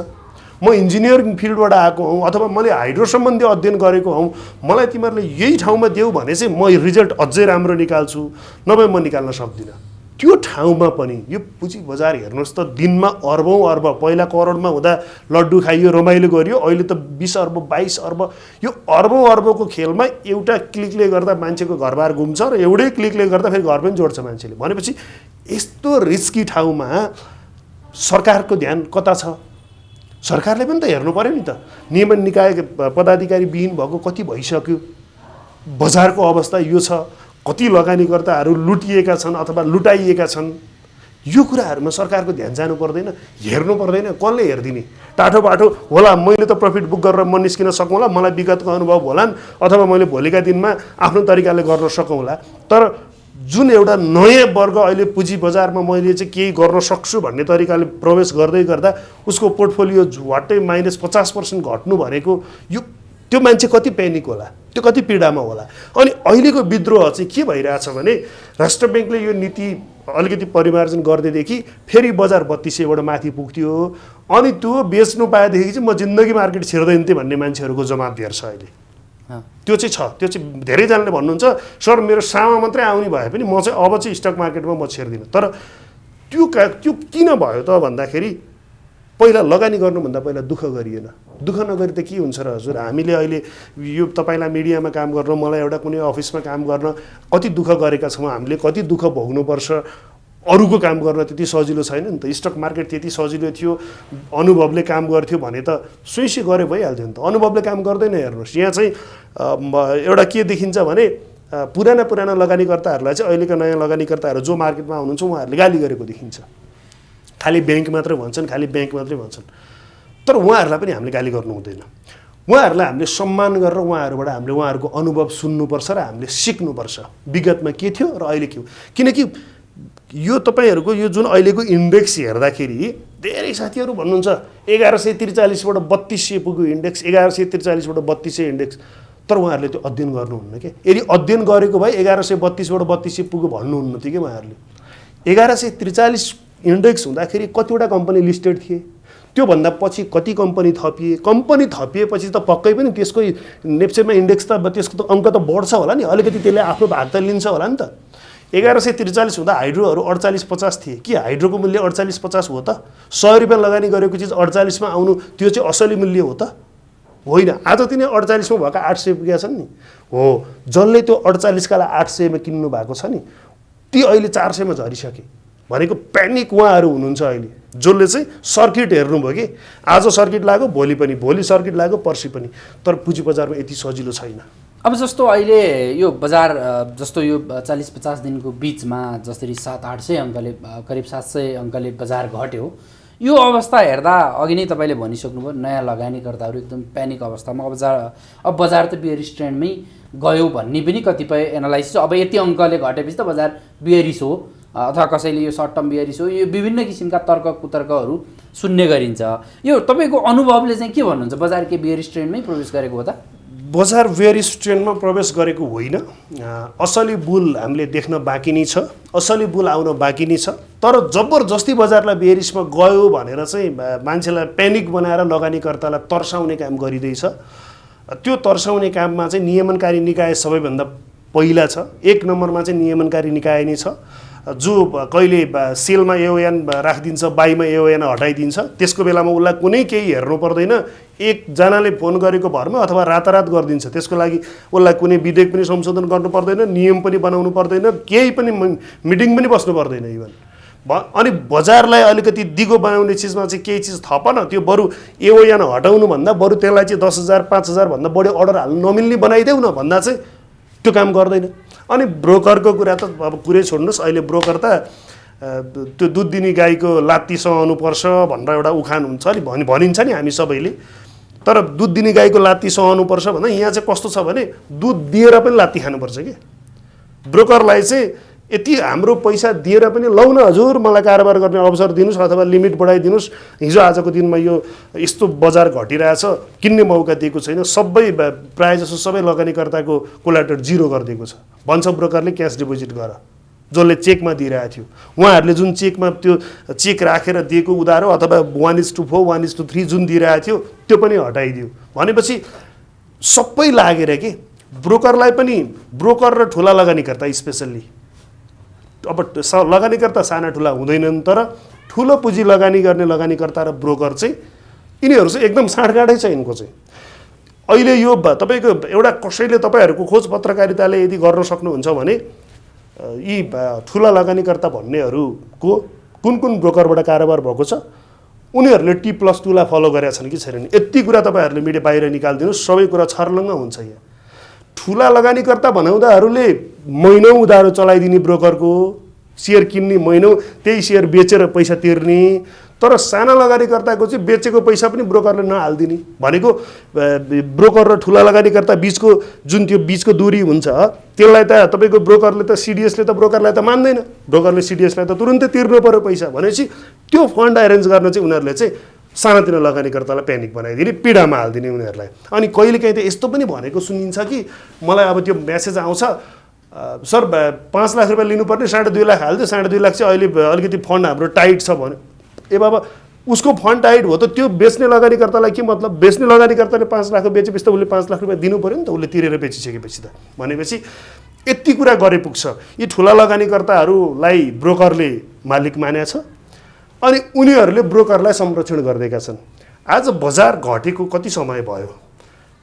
म इन्जिनियरिङ फिल्डबाट आएको हौँ अथवा मैले हाइड्रो सम्बन्धी अध्ययन गरेको हौँ। मलाई तिमीहरूले यही ठाउँमा देऊ भने चाहिँ म रिजल्ट अझै राम्रो निकाल्छु, नभए म निकाल्न सक्दिनँ। त्यो ठाउँमा पनि यो पुँजी बजार हेर्नुहोस् त, दिनमा अर्बौँ अर्ब, पहिला करोडमा हुँदा लड्डु खाइयो, रमाइलो गरियो, अहिले त 20 अर्ब 22 अर्ब। यो अर्बौँ अर्बको खेलमा एउटा क्लिकले गर्दा मान्छेको घरबार घुम्छ र एउटै क्लिकले गर्दा फेरि घर पनि जोड्छ मान्छेले। भनेपछि यस्तो रिस्की ठाउँमा सरकारको ध्यान कता छ? सरकारले पनि त हेर्नु पर्यो नि त। नियमन निकाय पदाधिकारी विहीन भएको कति भइसक्यो, बजारको अवस्था यो छ, कति लगानीकर्ताहरू लुटिएका छन् अथवा लुटाइएका छन्। यो कुराहरूमा सरकारको ध्यान जानु पर्दैन, हेर्नु पर्दैन? कसले हेरिदिने? टाठो बाठो होला, मैले त प्रफिट बुक गरेर म निस्किन सकौँला, मलाई विगतको अनुभव होलान्, अथवा मैले भोलिका दिनमा आफ्नो तरिकाले गर्न सकौँला। तर जुन एउटा नयाँ वर्ग अहिले पुँजी बजारमा मैले चाहिँ केही गर्न सक्छु भन्ने तरिकाले प्रवेश गर्दै गर्दा उसको पोर्टफोलियो झ्वाट्टै -50% घट्नु भनेको यो त्यो मान्छे कति प्यानिक होला, त्यो कति पीडामा होला। अनि अहिलेको विद्रोह चाहिँ के भइरहेछ भने राष्ट्र ब्याङ्कले यो नीति अलिकति परिमार्जन गर्दैदेखि फेरि बजार 3200बाट माथि पुग्थ्यो। अनि त्यो बेच्नु पाएदेखि चाहिँ म जिन्दगी मार्केट छिर्दैन थिएँ भन्ने मान्छेहरूको जमात धेर छ अहिले। त्यो चाहिँ छ। त्यो चाहिँ धेरैजनाले भन्नुहुन्छ सर मेरो सामा मात्रै आउने भए पनि म चाहिँ अब चाहिँ स्टक मार्केटमा म छिर्दिनँ। तर त्यो किन भयो त भन्दाखेरि पहिला लगानी गर्नुभन्दा पहिला दुःख गरिएन। दुःख नगरी त के हुन्छ र हजुर? हामीले अहिले यो तपाईँलाई मिडियामा काम गर्न, मलाई एउटा कुनै अफिसमा काम गर्न कति दुःख गरेका छौँ हामीले, कति दुःख भोग्नुपर्छ। अरूको काम गर्न त्यति सजिलो छैन नि त। स्टक मार्केट त्यति सजिलो थियो, अनुभवले काम गर्थ्यो भने त सुइसी गरे भइहाल्थ्यो नि त। अनुभवले काम गर्दैन। हेर्नुहोस्, यहाँ चाहिँ एउटा के देखिन्छ भने पुराना लगानीकर्ताहरूलाई चाहिँ अहिलेका नयाँ लगानीकर्ताहरू जो मार्केटमा हुनुहुन्छ उहाँहरूले गाली गरेको देखिन्छ। खालि ब्याङ्क मात्रै भन्छन्, खालि ब्याङ्क मात्रै भन्छन्। तर उहाँहरूलाई पनि हामीले गाली गर्नु हुँदैन। उहाँहरूलाई हामीले सम्मान गरेर उहाँहरूबाट हामीले उहाँहरूको अनुभव सुन्नुपर्छ र हामीले सिक्नुपर्छ विगतमा के थियो र अहिले के हो। किनकि यो तपाईँहरूको यो जुन अहिलेको इन्डेक्स हेर्दाखेरि धेरै साथीहरू भन्नुहुन्छ 1143बाट 3200 पुग्यो इन्डेक्स, 1143बाट 3200 इन्डेक्स। तर उहाँहरूले त्यो अध्ययन गर्नुहुन्न के। यदि अध्ययन गरेको भए 1132बाट 3200 पुग्यो भन्नुहुन्न थियो कि उहाँहरूले। 1143 इन्डेक्स हुँदाखेरि कतिवटा कम्पनी लिस्टेड थिए, त्योभन्दा पछि कति कम्पनी थपिए। कम्पनी थपिएपछि त पक्कै पनि त्यसको नेप्सेमा इन्डेक्स त त्यसको त अङ्क त बढ्छ होला नि, अलिकति त्यसले आफ्नो भाग त लिन्छ होला नि त। 1143 हुँदा हाइड्रोहरू 48-50 थिए कि हाइड्रोको मूल्य 48-50 हो त? 100 रुपियाँ लगानी गरेको चिज 48मा आउनु त्यो चाहिँ असली मूल्य हो त? होइन। आज तिनी 48मा भएका 800 पुगेका छन् नि। हो, जसले त्यो 48 का 800मा किन्नु भएको छ नि ती अहिले 400मा झरिसके भनेको प्यानिक उहाँहरू हुनुहुन्छ अहिले, जसले चाहिँ सर्किट हेर्नुभयो कि आज सर्किट लाग्यो भोलि पनि, भोलि सर्किट लाग्यो पर्सि पनि। तर पुँजी बजारमा यति सजिलो छैन। अब जस्तो अहिले यो बजार जस्तो यो 40-50 दिनको बिचमा जसरी 700-800 अङ्कले करिब 700 अङ्कले बजार घट्यो, यो अवस्था हेर्दा अघि नै तपाईँले भनिसक्नुभयो नयाँ लगानीकर्ताहरू एकदम प्यानिक अवस्थामा अब बजार त बियरिस ट्रेन्डमै गयो भन्ने पनि कतिपय एनालाइसिस। अब यति अङ्कले घटेपछि त बजार बियरिस हो अथवा कसैले यो सर्ट टर्म बियरिस हो, यो विभिन्न किसिमका तर्क कुतर्कहरू सुन्ने गरिन्छ। यो तपाईँको अनुभवले चाहिँ के भन्नुहुन्छ? बजार के बियरिस ट्रेन्डमै प्रवेश गरेको हो त? बजार भेरी स्ट्रेनमा प्रवेश गरेको होइन। असली बुल हामीले देख्न बाँकी नै छ, असली बुल आउन बाँकी नै छ। तर जबरजस्ती बजारलाई बेरिसमा गयो भनेर चाहिँ मान्छेलाई प्यानिक बनाएर लगानीकर्तालाई तर्साउने काम गरिँदैछ। त्यो तर्साउने काममा चाहिँ नियमनकारी निकाय सबैभन्दा पहिला छ। एक नम्बरमा चाहिँ नियमनकारी निकाय नै छ, जो कहिले सेलमा एओएन राखिदिन्छ, बाईमा एओएन हटाइदिन्छ। त्यसको बेलामा उसलाई कुनै केही हेर्नु पर्दैन, एकजनाले फोन गरेको भरमा अथवा रातारात गरिदिन्छ। त्यसको लागि उसलाई कुनै विधेयक पनि संशोधन गर्नु पर्दैन, नियम पनि बनाउनु पर्दैन, केही पनि मिटिङ पनि बस्नु पर्दैन इभन। अनि बजारलाई अलिकति दिगो बनाउने चिजमा चाहिँ केही चिज थप न, त्यो बरु एओएन हटाउनुभन्दा बरु त्यसलाई चाहिँ 10,000 5,000 भन्दा बढी अर्डर हाल्नु नमिल्ने बनाइदेऊ न भन्दा चाहिँ त्यो काम गर्दैन। अनि ब्रोकरको कुरा त अब कुरै छोड्नुहोस्, अहिले ब्रोकर त त्यो दुध दिने गाईको लात्ती सहनुपर्छ भनेर एउटा उखान हुन्छ नि, भनिन्छ नि हामी सबैले। तर दुध दिने गाईको लात्ती सहनुपर्छ भन्दा यहाँ चाहिँ कस्तो छ भने दुध दिएर पनि लात्ती खानुपर्छ कि। ब्रोकरलाई चाहिँ यति हाम्रो पैसा दिएर पनि लौ न हजुर मलाई कारोबार गर्ने अवसर दिनुहोस् अथवा लिमिट बढाइदिनुहोस्, हिजो आजको दिनमा यो यस्तो बजार घटिरहेछ, किन्ने मौका दिएको छैन, सबै प्रायःजसो सबै लगानीकर्ताको कोलाटर जिरो गरिदिएको छ। भन्छ ब्रोकरले क्यास डिपोजिट गर, जसले चेकमा दिइरहेको थियो। उहाँहरूले जुन चेकमा त्यो चेक राखेर दिएको उधारो अथवा 1:4 1:3 जुन दिइरहेको थियो त्यो पनि हटाइदियो। भनेपछि सबै लागेर के ब्रोकरलाई पनि, ब्रोकर र ठुला लगानीकर्ता स्पेसल्ली, अब लगानीकर्ता साना ठुला हुँदैनन्, तर ठुलो पुँजी लगानी गर्ने लगानीकर्ता र ब्रोकर चाहिँ यिनीहरू चाहिँ एकदम साँठगाँठै छ यिनको चाहिँ। अहिले यो तपाईँको एउटा कसैले तपाईँहरूको खोज पत्रकारिताले यदि गर्न सक्नुहुन्छ भने यी ठुला लगानीकर्ता भन्नेहरूको कुन कुन ब्रोकरबाट कारोबार भएको छ, उनीहरूले T+2 लाई फलो गरेका छन् कि छैनन्, यति कुरा तपाईँहरूले मिडिया बाहिर निकालिदिनुहोस्, सबै कुरा छर्लङ्ग हुन्छ। यहाँ ठुला लगानीकर्ता भनाउँदाहरूले महिनौ उधारो चलाइदिने ब्रोकरको सेयर किन्ने, महिनौ त्यही सेयर बेचेर पैसा तिर्ने। तर साना लगानीकर्ताको चाहिँ बेचेको पैसा पनि ब्रोकरले नहालिदिने भनेको ब्रोकर र ठुला लगानीकर्ता बिचको जुन त्यो बिचको दूरी हुन्छ त्यसलाई त तपाईँको ब्रोकरले त सिडिएसले त ब्रोकरलाई त मान्दैन, ब्रोकरले सिडिएसलाई त तुरुन्तै तिर्नु पर्यो पैसा। भनेपछि त्यो फन्ड एरेन्ज गर्न चाहिँ उनीहरूले चाहिँ सानातिना लगानीकर्तालाई प्यानिक बनाइदिने, पीडामा हालिदिने उनीहरूलाई। अनि कहिलेकाहीँ त यस्तो पनि भनेको सुनिन्छ कि मलाई अब त्यो मेसेज आउँछ, सर 5 लाख रुपियाँ लिनुपर्ने 2.5 लाख हाल्थ्यो, 2.5 लाख चाहिँ अहिले अलिकति फन्ड हाम्रो टाइट छ भने। ए बाबा उसको फन्ड टाइट हो त त्यो बेच्ने लगानीकर्तालाई के मतलब? बेच्ने लगानीकर्ताले 5 लाख बेचेपछि त उसले 5 लाख रुपियाँ दिनु पऱ्यो नि त, उसले तिरेर बेचिसकेपछि त। भनेपछि यति कुरा गरे पुग्छ। यी ठुला लगानीकर्ताहरूलाई ब्रोकरले मालिक मानेको छ अनि उनीहरूले ब्रोकरलाई संरक्षण गरिदिएका छन्। आज बजार घटेको कति समय भयो,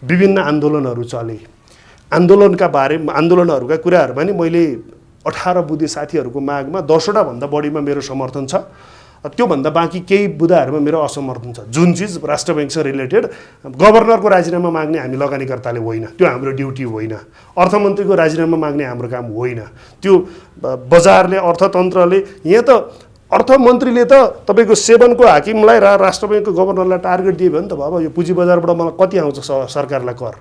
विभिन्न आन्दोलनहरू चले, आन्दोलनहरूका कुराहरूमा नि मैले 18 बुँदे साथीहरूको मागमा 10वटा भन्दा बढीमा मेरो समर्थन छ, त्योभन्दा बाँकी केही बुदाहरूमा मेरो असमर्थन छ। जुन चिज राष्ट्र ब्याङ्कसँग रिलेटेड, गभर्नरको राजीनामा माग्ने हामी लगानीकर्ताले होइन, त्यो हाम्रो ड्युटी होइन। अर्थमन्त्रीको राजीनामा माग्ने हाम्रो काम होइन, त्यो बजारले, अर्थतन्त्रले। यहाँ त अर्थमन्त्रीले त तपाईँको 7 को हाकिमलाई र राष्ट्र ब्याङ्कको गभर्नरलाई टार्गेट दियो भने त बाबा यो पुँजी बजारबाट मलाई कति आउँछ सरकारलाई कर,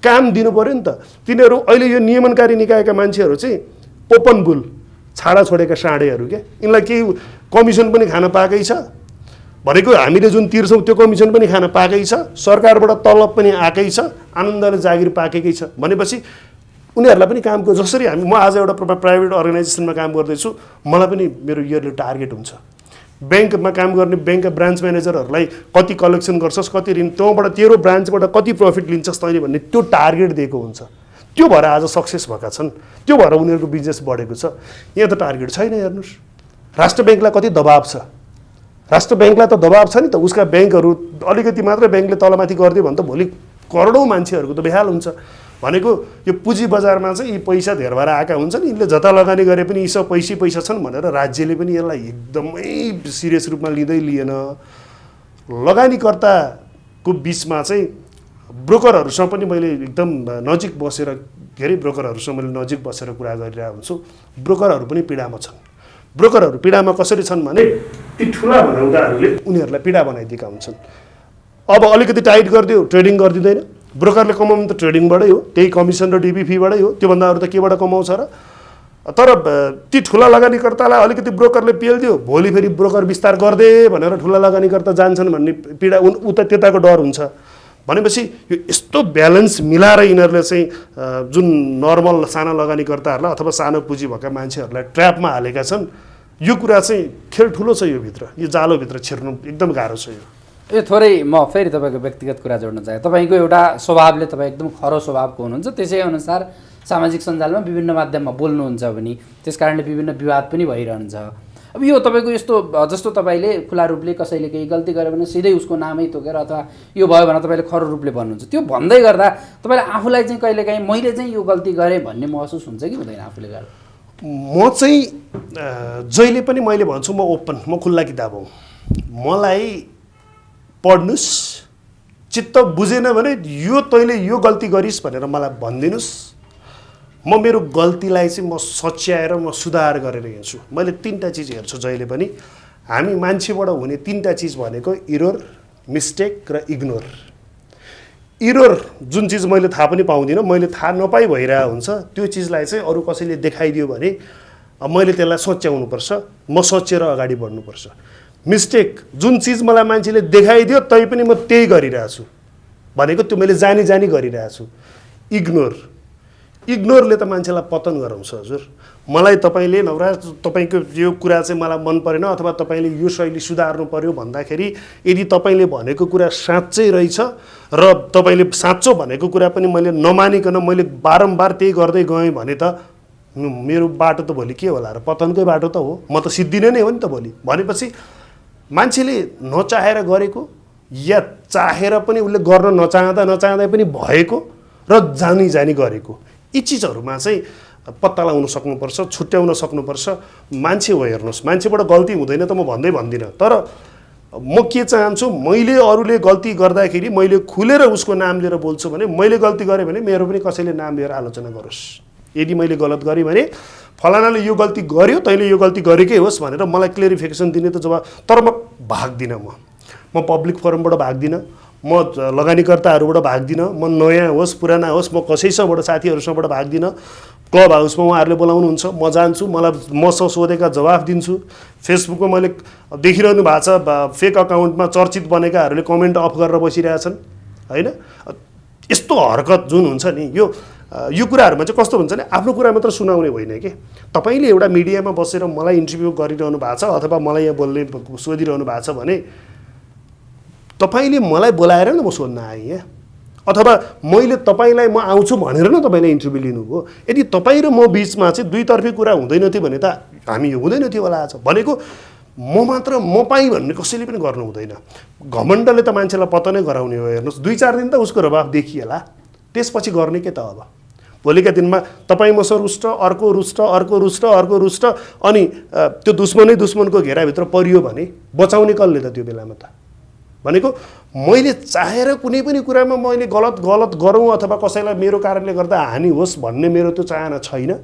काम दिनु पऱ्यो नि त। तिनीहरू अहिले यो नियमनकारी निकायका मान्छेहरू चाहिँ ओपन बुल, छाडा छोडेका साँडेहरू के, यिनलाई केही कमिसन पनि खान पाएकै छ भनेको, हामीले जुन तिर्छौँ त्यो कमिसन पनि खान पाएकै छ, सरकारबाट तलब पनि आएकै छ, आनन्दले जागिर पाएकै छ। भनेपछि उनीहरूलाई पनि कामको, जसरी म आज एउटा प्राइभेट अर्गनाइजेसनमा काम गर्दैछु, मलाई पनि मेरो इयरली टार्गेट हुन्छ। ब्याङ्कमा काम गर्ने ब्याङ्कका ब्रान्च म्यानेजरहरूलाई कति कलेक्सन गर्छस्, कति ऋण, त्योबाट तेरो ब्रान्चबाट कति प्रफिट लिन्छस् तैँले भन्ने त्यो टार्गेट दिएको हुन्छ। त्यो भएर आज सक्सेस भएका छन्, त्यो भएर उनीहरूको बिजनेस बढेको छ। यहाँ त टार्गेट छैन। हेर्नुहोस् राष्ट्र ब्याङ्कलाई कति दबाब छ, राष्ट्र ब्याङ्कलाई त दबाब छ नि त। उसका ब्याङ्कहरू अलिकति मात्रै ब्याङ्कले तलमाथि गरिदियो भने त भोलि करोडौँ मान्छेहरूको त बेहाल हुन्छ। भनेको यो पुँजी बजारमा चाहिँ यी पैसा धेर भएर आएका हुन्छन्, यिनले जता लगानी गरे पनि यी सब पैसा छन् भनेर राज्यले पनि यसलाई एकदमै सिरियस रूपमा लिएन। लगानीकर्ताको बिचमा चाहिँ ब्रोकरहरूसँग पनि मैले एकदम नजिक बसेर, धेरै ब्रोकरहरूसँग मैले नजिक बसेर कुरा गरिरहेको हुन्छु। ब्रोकरहरू पनि पीडामा छन्। ब्रोकरहरू पीडामा कसरी छन् भने ती ठुला भनाउँदाहरूले उनीहरूलाई पीडा बनाइदिएका हुन्छन्। अब अलिकति टाइट गरिदियो, ट्रेडिङ गरिदिँदैन। ब्रोकरले कमाउनु त ट्रेडिङबाटै हो, त्यही कमिसन र डिपी फीबाटै हो, त्योभन्दा अरू त केबाट कमाउँछ र? तर ती ठुला लगानीकर्तालाई अलिकति ब्रोकरले पेलिदियो, भोलि फेरि ब्रोकर विस्तार गरिदे भनेर ठुला लगानीकर्ता जान्छन् भन्ने पीडा उता त्यताको डर हुन्छ। भनेपछि यो यस्तो ब्यालेन्स मिलाएर यिनीहरूले चाहिँ जुन नर्मल साना लगानीकर्ताहरूलाई अथवा सानो पुँजी भएका मान्छेहरूलाई ट्र्यापमा हालेका छन्, यो कुरा चाहिँ खेल ठुलो छ। यो भित्र, यो जालोभित्र छिर्नु एकदम गाह्रो छ। यो थोरै म फेरि तपाईँको व्यक्तिगत कुरा जोड्न चाहे। तपाईँको एउटा स्वभावले तपाईँ एकदम खरो स्वभावको हुनुहुन्छ, त्यसै अनुसार सामाजिक सञ्जालमा विभिन्न माध्यममा बोल्नुहुन्छ भने त्यस कारणले विभिन्न विवाद पनि भइरहन्छ। अब यो तपाईँको यस्तो जस्तो तपाईँले खुला रूपले कसैले केही गल्ती गर्यो भने सिधै उसको नामै तोकेर अथवा यो भयो भने तपाईँले खरो रूपले भन्नुहुन्छ, त्यो भन्दै गर्दा तपाईँलाई आफूलाई चाहिँ कहिलेकाहीँ मैले चाहिँ यो गल्ती गरेँ भन्ने महसुस हुन्छ कि हुँदैन आफूले गर्दा? म चाहिँ जहिले पनि मैले भन्छु म ओपन, म खुल्ला किताब हुँ। मलाई पढ्नुस्, चित्त बुझेन भने यो तैँले यो गल्ती गरिस् भनेर मलाई भनिदिनुस्। म मेरो गल्तीलाई चाहिँ म सच्याएर म सुधार गरेर हिँड्छु। मैले 3टा चिज हेर्छु जहिले पनि। हामी मान्छेबाट हुने 3टा चिज भनेको इरोर, मिस्टेक र इग्नोर। इरोर जुन चिज मैले थाहा पनि पाउँदिनँ, मैले थाहा नपाई भइरहेको हुन्छ, त्यो चिजलाई चाहिँ अरू कसैले देखाइदियो भने मैले त्यसलाई सच्याउनुपर्छ, म सचेर अगाडि बढ्नुपर्छ। मिस्टेक जुन चिज मलाई मान्छेले देखाइदियो तै पनि म त्यही गरिरहेको छु भनेको त्यो मैले जानी जानी गरिरहेको छु। इग्नोरले त मान्छेलाई पतन गराउँछ हजुर। मलाई तपाईँले नवराज तपाईँको यो कुरा चाहिँ मलाई मन परेन अथवा तपाईँले यो शैली सुधार्नु पर्यो भन्दाखेरि यदि तपाईँले भनेको कुरा साँच्चै रहेछ र तपाईँले साँचो भनेको कुरा पनि मैले नमानिकन मैले बारम्बार त्यही गर्दै गएँ भने त मेरो बाटो त भोलि के होला र? पतनकै बाटो त हो। म त सिद्धिने नै हो नि त भोलि। भनेपछि मान्छेले नचाहेर गरेको या चाहेर पनि उसले गर्न नचाहँदा पनि भएको र जानी जानी गरेको, यी चिजहरूमा चाहिँ पत्ता लगाउन सक्नुपर्छ, छुट्याउन सक्नुपर्छ। मान्छे हो हेर्नुहोस्, मान्छेबाट गल्ती हुँदैन त म भन्दिनँ, तर म के चाहन्छु, मैले अरूले गल्ती गर्दाखेरि मैले खुलेर उसको नाम लिएर बोल्छु भने मैले गल्ती गरेँ भने मेरो पनि कसैले नाम लिएर आलोचना गरोस्। यदि मैले गलत गरेँ भने फलानाले यो गल्ती गर्यो तैँले यो गल्ती गरेकै होस् भनेर मलाई क्लेरिफिकेसन दिने त जवाब। तर म भाग्दिनँ, म पब्लिक फोरमबाट भाग्दिनँ, म लगानीकर्ताहरूबाट भाग्दिनँ, म नयाँ होस् पुराना होस् म कसैसँगबाट साथीहरूसँगबाट भाग्दिनँ। क्लब हाउसमा उहाँहरूले बोलाउनुहुन्छ, म जान्छु, मलाई मसँग सोधेका जवाफ दिन्छु। फेसबुकमा मैले देखिरहनु भएको छ फेक अकाउन्टमा चर्चित बनेकाहरूले कमेन्ट अफ गरेर बसिरहेछन् होइन। यस्तो हरकत जुन हुन्छ नि यो कुराहरूमा चाहिँ कस्तो हुन्छ भने आफ्नो कुरा मात्र सुनाउने होइन कि तपाईँले एउटा मिडियामा बसेर मलाई इन्टरभ्यू गरिरहनु भएको छ अथवा मलाई यहाँ बोल्ने सोधिरहनु भएको छ भने तपाईँले मलाई बोलाएर न म सोध्न आएँ यहाँ, अथवा मैले तपाईँलाई म आउँछु भनेर न तपाईँले इन्टरभ्यू लिनुभयो। यदि तपाईँ र म बिचमा चाहिँ दुईतर्फी कुरा हुँदैन थियो भने त हामी यो हुँदैन थियो होला आज। भनेको म मात्र म पाएँ भन्ने कसैले पनि गर्नु हुँदैन। घमण्डले त मान्छेलाई पतनै गराउने हो। हेर्नुहोस् 2-4 दिन त उसको रवाफ देखिएला, त्यसपछि गर्ने के त? अब भोलिका दिनमा तपाईँ मसँग रुष्ट, अर्को रुष्ट, अर्को रुष्ट, अर्को रुष्ट, अनि त्यो दुश्मनको घेराभित्र परियो भने बचाउने कसले त त्यो बेलामा त? भनेको मैले चाहेर कुनै पनि कुरामा मैले गलत गरौँ अथवा कसैलाई मेरो कारणले गर्दा हानि होस् भन्ने मेरो त्यो चाहना छैन।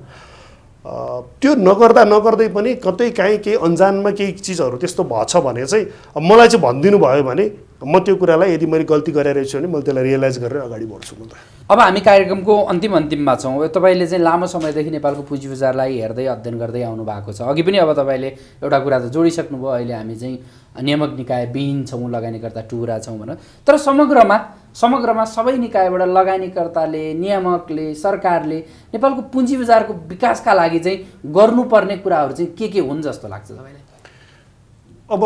त्यो नगर्दै पनि कतै काहीँ केही अन्जानमा केही चिजहरू त्यस्तो भएछ भने चाहिँ मलाई चाहिँ भनिदिनु भयो भने म त्यो कुरालाई यदि मैले गल्ती गरेर रहेछु भने मैले त्यसलाई रियलाइज गरेर अगाडि बढ्छु। म त अब हामी कार्यक्रमको अन्तिममा छौँ। तपाईँले चाहिँ लामो समयदेखि नेपालको पुँजी बजारलाई हेर्दै अध्ययन गर्दै आउनु भएको छ। अघि पनि अब तपाईँले एउटा कुरा त जोडिसक्नुभयो, अहिले हामी चाहिँ नियामक निकाय विहीन छौँ, लगानीकर्ता टुरा छौँ भनेर। तर समग्रमा सबै निकायबाट लगानीकर्ताले, नियामकले, सरकारले नेपालको पुँजी बजारको विकासका लागि चाहिँ गर्नुपर्ने कुराहरू चाहिँ के हुन् जस्तो लाग्छ तपाईँलाई? अब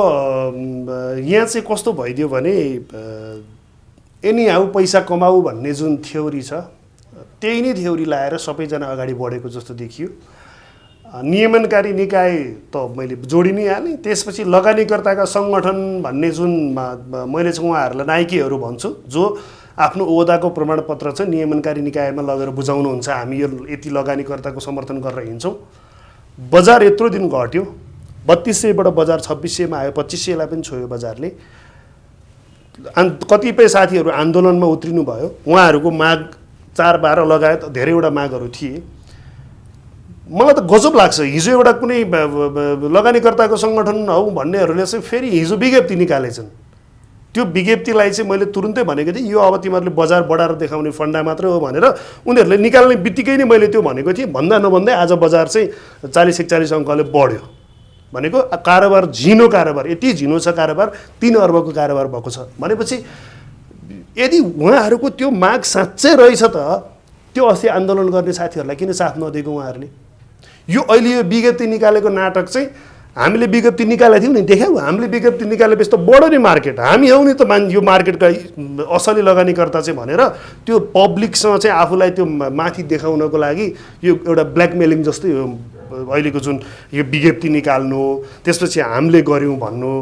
यहाँ चाहिँ कस्तो भइदियो भने एनी हाउ पैसा कमाऊ भन्ने जुन थ्योरी छ त्यही नै थ्योरी लाएर सबैजना अगाडि बढेको जस्तो देखियो। नियमनकारी निकाय त मैले जोडि नै हालेँ। त्यसपछि लगानीकर्ताका सङ्गठन भन्ने जुन मैले चाहिँ उहाँहरूलाई नाइकेहरू भन्छु, जो आफ्नो ओहदाको प्रमाणपत्र चाहिँ नियमनकारी निकायमा लगेर बुझाउनुहुन्छ हामी यो यति लगानीकर्ताको समर्थन गरेर हिँड्छौँ। बजार यत्रो दिन घट्यो, 3200बाट बजार 2600मा आयो, 2500लाई पनि छोयो बजारले। कतिपय साथीहरू आन्दोलनमा उत्रिनु भयो, उहाँहरूको माग 4-12 लगायत धेरैवटा मागहरू थिए। मलाई त गजब लाग्छ, हिजो एउटा कुनै लगानीकर्ताको सङ्गठन हौ भन्नेहरूले चाहिँ फेरि हिजो विज्ञप्ति निकालेछन्। त्यो विज्ञप्तिलाई चाहिँ मैले तुरुन्तै भनेको थिएँ यो अब तिमीहरूले बजार बढाएर देखाउने फन्डा मात्रै हो भनेर उनीहरूले निकाल्ने बित्तिकै नै मैले त्यो भनेको थिएँ। भन्दा नभन्दै आज बजार चाहिँ 40-41 अङ्कले बढ्यो। भनेको कारोबार झिनो कारोबार, यति झिनो छ कारोबार, 3 अर्बको कारोबार भएको छ भनेपछि यदि उहाँहरूको त्यो माग साँच्चै रहेछ त त्यो अस्ति आन्दोलन गर्ने साथीहरूलाई किन साथ नदिएको उहाँहरूले? यो अहिले यो विज्ञप्ति निकालेको नाटक चाहिँ हामीले विज्ञप्ति निकालेको थियौँ नि, देखाऊ हामीले विज्ञप्ति निकालेपछि त बढो नि मार्केट, हामी हौ नि त यो मार्केटका असली लगानीकर्ता चाहिँ भनेर त्यो पब्लिकसँग चाहिँ आफूलाई त्यो माथि देखाउनको लागि यो एउटा ब्ल्याकमेलिङ जस्तै हो अहिलेको जुन यो विज्ञप्ति निकाल्नु, त्यसपछि हामीले गऱ्यौँ भन्नु।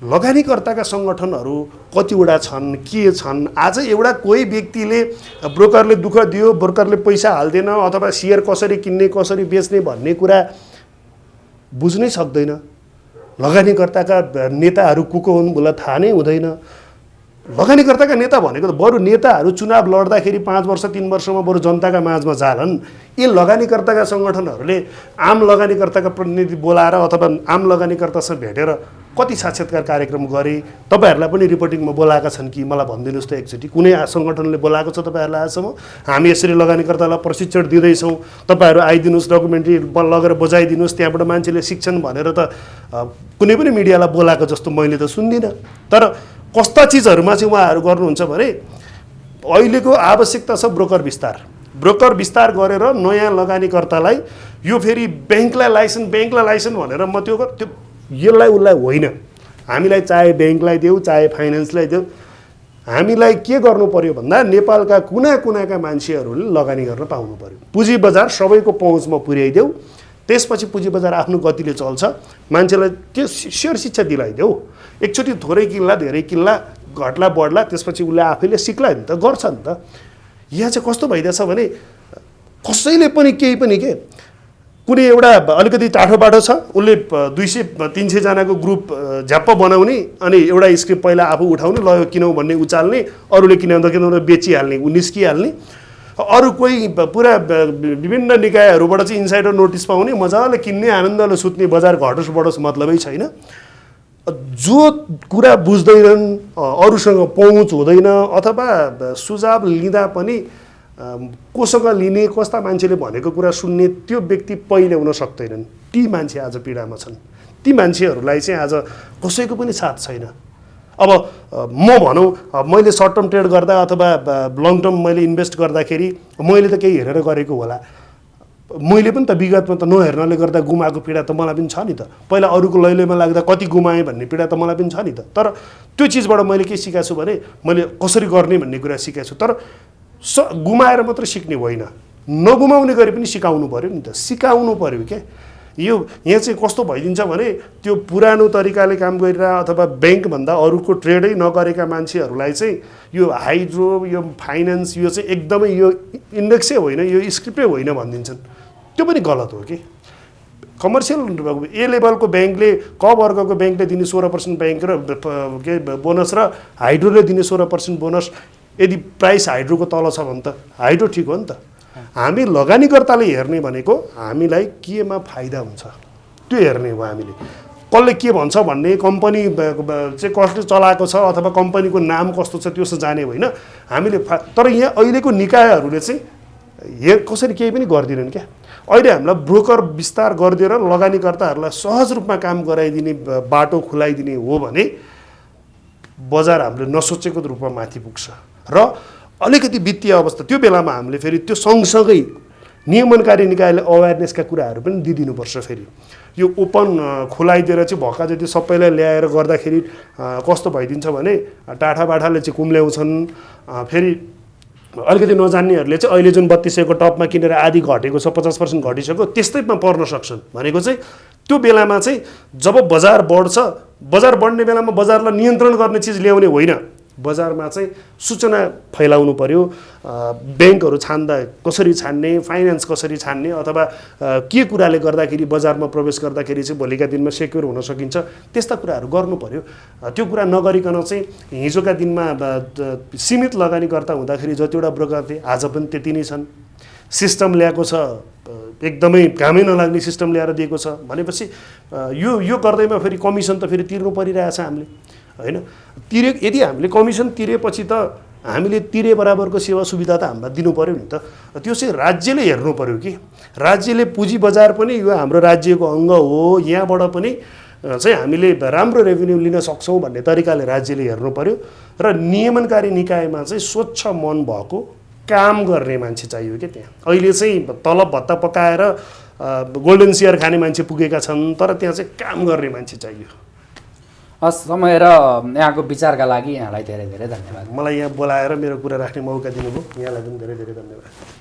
लगानीकर्ताका सङ्गठनहरू कतिवटा छन्, के छन्? आज एउटा कोही व्यक्तिले ब्रोकरले दुःख दियो, ब्रोकरले पैसा हाल्दैन अथवा सेयर कसरी किन्ने कसरी बेच्ने भन्ने कुरा बुझ्नै सक्दैन। लगानीकर्ताका नेताहरू को हुन् उसलाई थाहा नै हुँदैन। लगानीकर्ताका नेता भनेको त बरु नेताहरू चुनाव लड्दाखेरि 5 वर्ष 3 वर्षमा बरु जनताका माझमा जालन्। यी लगानीकर्ताका सङ्गठनहरूले आम लगानीकर्ताका प्रतिनिधि बोलाएर अथवा आम लगानीकर्तासँग भेटेर कति साक्षात्कार कार्यक्रम गरे? तपाईँहरूलाई पनि रिपोर्टिङमा बोलाएका छन् कि मलाई भनिदिनुहोस् त एकचोटि। कुनै सङ्गठनले बोलाएको छ तपाईँहरूलाई आजसम्म? हामी यसरी लगानीकर्तालाई प्रशिक्षण दिँदैछौँ, तपाईँहरू आइदिनुहोस्, डकुमेन्ट्री लगेर बजाइदिनुहोस्, त्यहाँबाट मान्छेले सिक्छन् भनेर त कुनै पनि मिडियालाई बोलाएको जस्तो मैले त सुन्दिनँ। तर कस्ता चिजहरूमा चाहिँ उहाँहरू गर्नुहुन्छ भने अहिलेको आवश्यकता छ ब्रोकर विस्तार। ब्रोकर विस्तार गरेर नयाँ लगानीकर्तालाई यो फेरि ब्याङ्कलाई लाइसेन्स भनेर म त्यो यसलाई उसलाई होइन। हामीलाई चाहे ब्याङ्कलाई देऊ चाहे फाइनेन्सलाई देऊ, हामीलाई के गर्नु पर्यो भन्दा नेपालका कुना कुनाका मान्छेहरूले लगानी गर्न पाउनु पर्यो। पुँजी बजार सबैको पहुँचमा पुर्याइदेऊ, त्यसपछि पुँजी बजार आफ्नो गतिले चल्छ। मान्छेलाई त्यो सेयर शिक्षा दिलाइदेऊ। एकचोटि थोरै किन्ला धेरै किन्ला घट्ला बढ्ला त्यसपछि उसले आफैले सिक्ला नि त, गर्छ नि त। यहाँ चाहिँ कस्तो भइदिएछ भने कसैले पनि केही पनि के कुनै एउटा अलिकति टाठो बाटो छ, उसले 200-300 जनाको ग्रुप झ्याप्प बनाउने अनि एउटा स्क्रिप्ट पहिला आफू उठाउने, लयो किनौँ भन्ने उचाल्ने, अरूले किनौँ बेचिहाल्ने, ऊ निस्किहाल्ने। अरू कोही पुरा विभिन्न निकायहरूबाट चाहिँ इन्साइडर नोटिस पाउने, मजाले किन्ने, आनन्दले सुत्ने, बजार घटोस् बढोस् मतलबै छैन। जो कुरा बुझ्दैनन्, अरूसँग पहुँच हुँदैन अथवा सुझाव लिँदा पनि कोसँग लिने, कस्ता मान्छेले भनेको कुरा सुन्ने, त्यो व्यक्ति पहिले हुन सक्दैनन्। ती मान्छे आज पीडामा छन्। ती मान्छेहरूलाई चाहिँ आज कसैको पनि साथ छैन। अब म भनौँ मैले सर्ट टर्म ट्रेड गर्दा अथवा लङ टर्म मैले इन्भेस्ट गर्दाखेरि मैले त केही हेरेर गरेको होला। मैले पनि त विगतमा त नहेर्नले गर्दा गुमाएको पीडा त मलाई पनि छ नि त। पहिला अरूको लैलैमा लाग्दा कति गुमाएँ भन्ने पीडा त मलाई पनि छ नि त। तर त्यो चिजबाट मैले के सिकाएको छु भने मैले कसरी गर्ने भन्ने कुरा सिकाएको छु। तर गुमाएर मात्र सिक्ने होइन, नगुमाउने गरी पनि सिकाउनु पऱ्यो नि त। सिकाउनु पऱ्यो क्या। यो यहाँ चाहिँ कस्तो भइदिन्छ भने त्यो पुरानो तरिकाले काम गरिरह अथवा ब्याङ्कभन्दा अरूको ट्रेडै नगरेका मान्छेहरूलाई चाहिँ यो हाइड्रो, यो फाइनेन्स, यो चाहिँ एकदमै यो इन्डेक्सै होइन, यो स्क्रिप्टै होइन भनिदिन्छन्। त्यो पनि गलत हो कि। कमर्सियल ए लेभलको ब्याङ्कले, क वर्गको ब्याङ्कले दिने 16% ब्याङ्क र के बोनस र हाइड्रोले दिने 16% बोनस, यदि प्राइस हाइड्रोको तल छ भने त हाइड्रो ठिक हो नि त। हामी लगानीकर्ताले हेर्ने भनेको हामीलाई केमा फाइदा हुन्छ त्यो हेर्ने हो। हामीले कसले के भन्छ भन्ने, कम्पनी चाहिँ कसले चलाएको छ अथवा कम्पनीको नाम कस्तो छ त्यो जाने होइन हामीले। तर यहाँ अहिलेको निकायहरूले चाहिँ कसरी केही पनि गर्दैनन् क्या। अहिले हामीलाई ब्रोकर विस्तार गरिदिएर लगानीकर्ताहरूलाई सहज रूपमा काम गराइदिने बाटो खुलाइदिने हो भने बजार हामीले नसोचेको रूपमा माथि पुग्छ। र अलिकति वित्तीय अवस्था त्यो बेलामा हामीले फेरि त्यो सँगसँगै नियमनकारी निकायले अवेरनेसका कुराहरू पनि दिइदिनुपर्छ। फेरि यो ओपन खुलाइदिएर चाहिँ भक्का जति सबैलाई ल्याएर गर्दाखेरि कस्तो भइदिन्छ भने टाठाबाठाले चाहिँ कुम्ल्याउँछन्। फेरि अलिकति नजान्नेहरूले चाहिँ अहिले जुन 3200को टपमा किनेर आधी घटेको छ, 50% घटिसक्यो, त्यस्तैमा पर्न सक्छन्। भनेको चाहिँ त्यो बेलामा चाहिँ जब बजार बढ्छ, बजार बढ्ने बेलामा बजारलाई नियन्त्रण गर्ने चिज ल्याउने होइन, बजारमा चाहिँ सूचना फैलाउनु पर्यो। ब्याङ्कहरू छान्दा कसरी छान्ने, फाइनेन्स कसरी छान्ने, अथवा के कुराले गर्दाखेरि बजारमा प्रवेश गर्दाखेरि चाहिँ भोलिका दिनमा सेक्योर हुन सकिन्छ, त्यस्ता कुराहरू गर्नु पर्यो। त्यो कुरा नगरिकन चाहिँ हिजोका दिनमा सीमित लगानीकर्ता हुँदाखेरि जतिवटा ब्रोकर थिए आज पनि त्यति नै छन्। सिस्टम ल्याएको छ, एकदमै कामै नलाग्ने सिस्टम ल्याएर दिएको छ भनेपछि यो गर्दैमा फेरि कमिसन त फेरि तिर्नु परिरहेछ हामीले होइन। यदि हामीले कमिसन तिरेपछि त हामीले तिरे बराबरको सेवा सुविधा त हामीलाई दिनु पर्यो नि त। त्यो चाहिँ राज्यले हेर्नु पर्यो कि राज्यले पुँजी बजार पनि यो हाम्रो राज्यको अङ्ग हो, यहाँबाट पनि चाहिँ हामीले राम्रो रेभेन्यू लिन सक्छौँ भन्ने तरिकाले राज्यले हेर्नु पर्यो र नियमनकारी निकायमा चाहिँ स्वच्छ मन भएको काम गर्ने मान्छे चाहियो क्या त्यहाँ। अहिले चाहिँ तलब भत्ता पकाएर गोल्डन सेयर खाने मान्छे पुगेका छन्, तर त्यहाँ चाहिँ काम गर्ने मान्छे चाहियो। हस्, समय र यहाँको विचारका लागि यहाँलाई धेरै धेरै धन्यवाद। मलाई यहाँ बोलाएर मेरो कुरा राख्ने मौका दिनुभयो, यहाँलाई पनि धेरै धेरै धन्यवाद।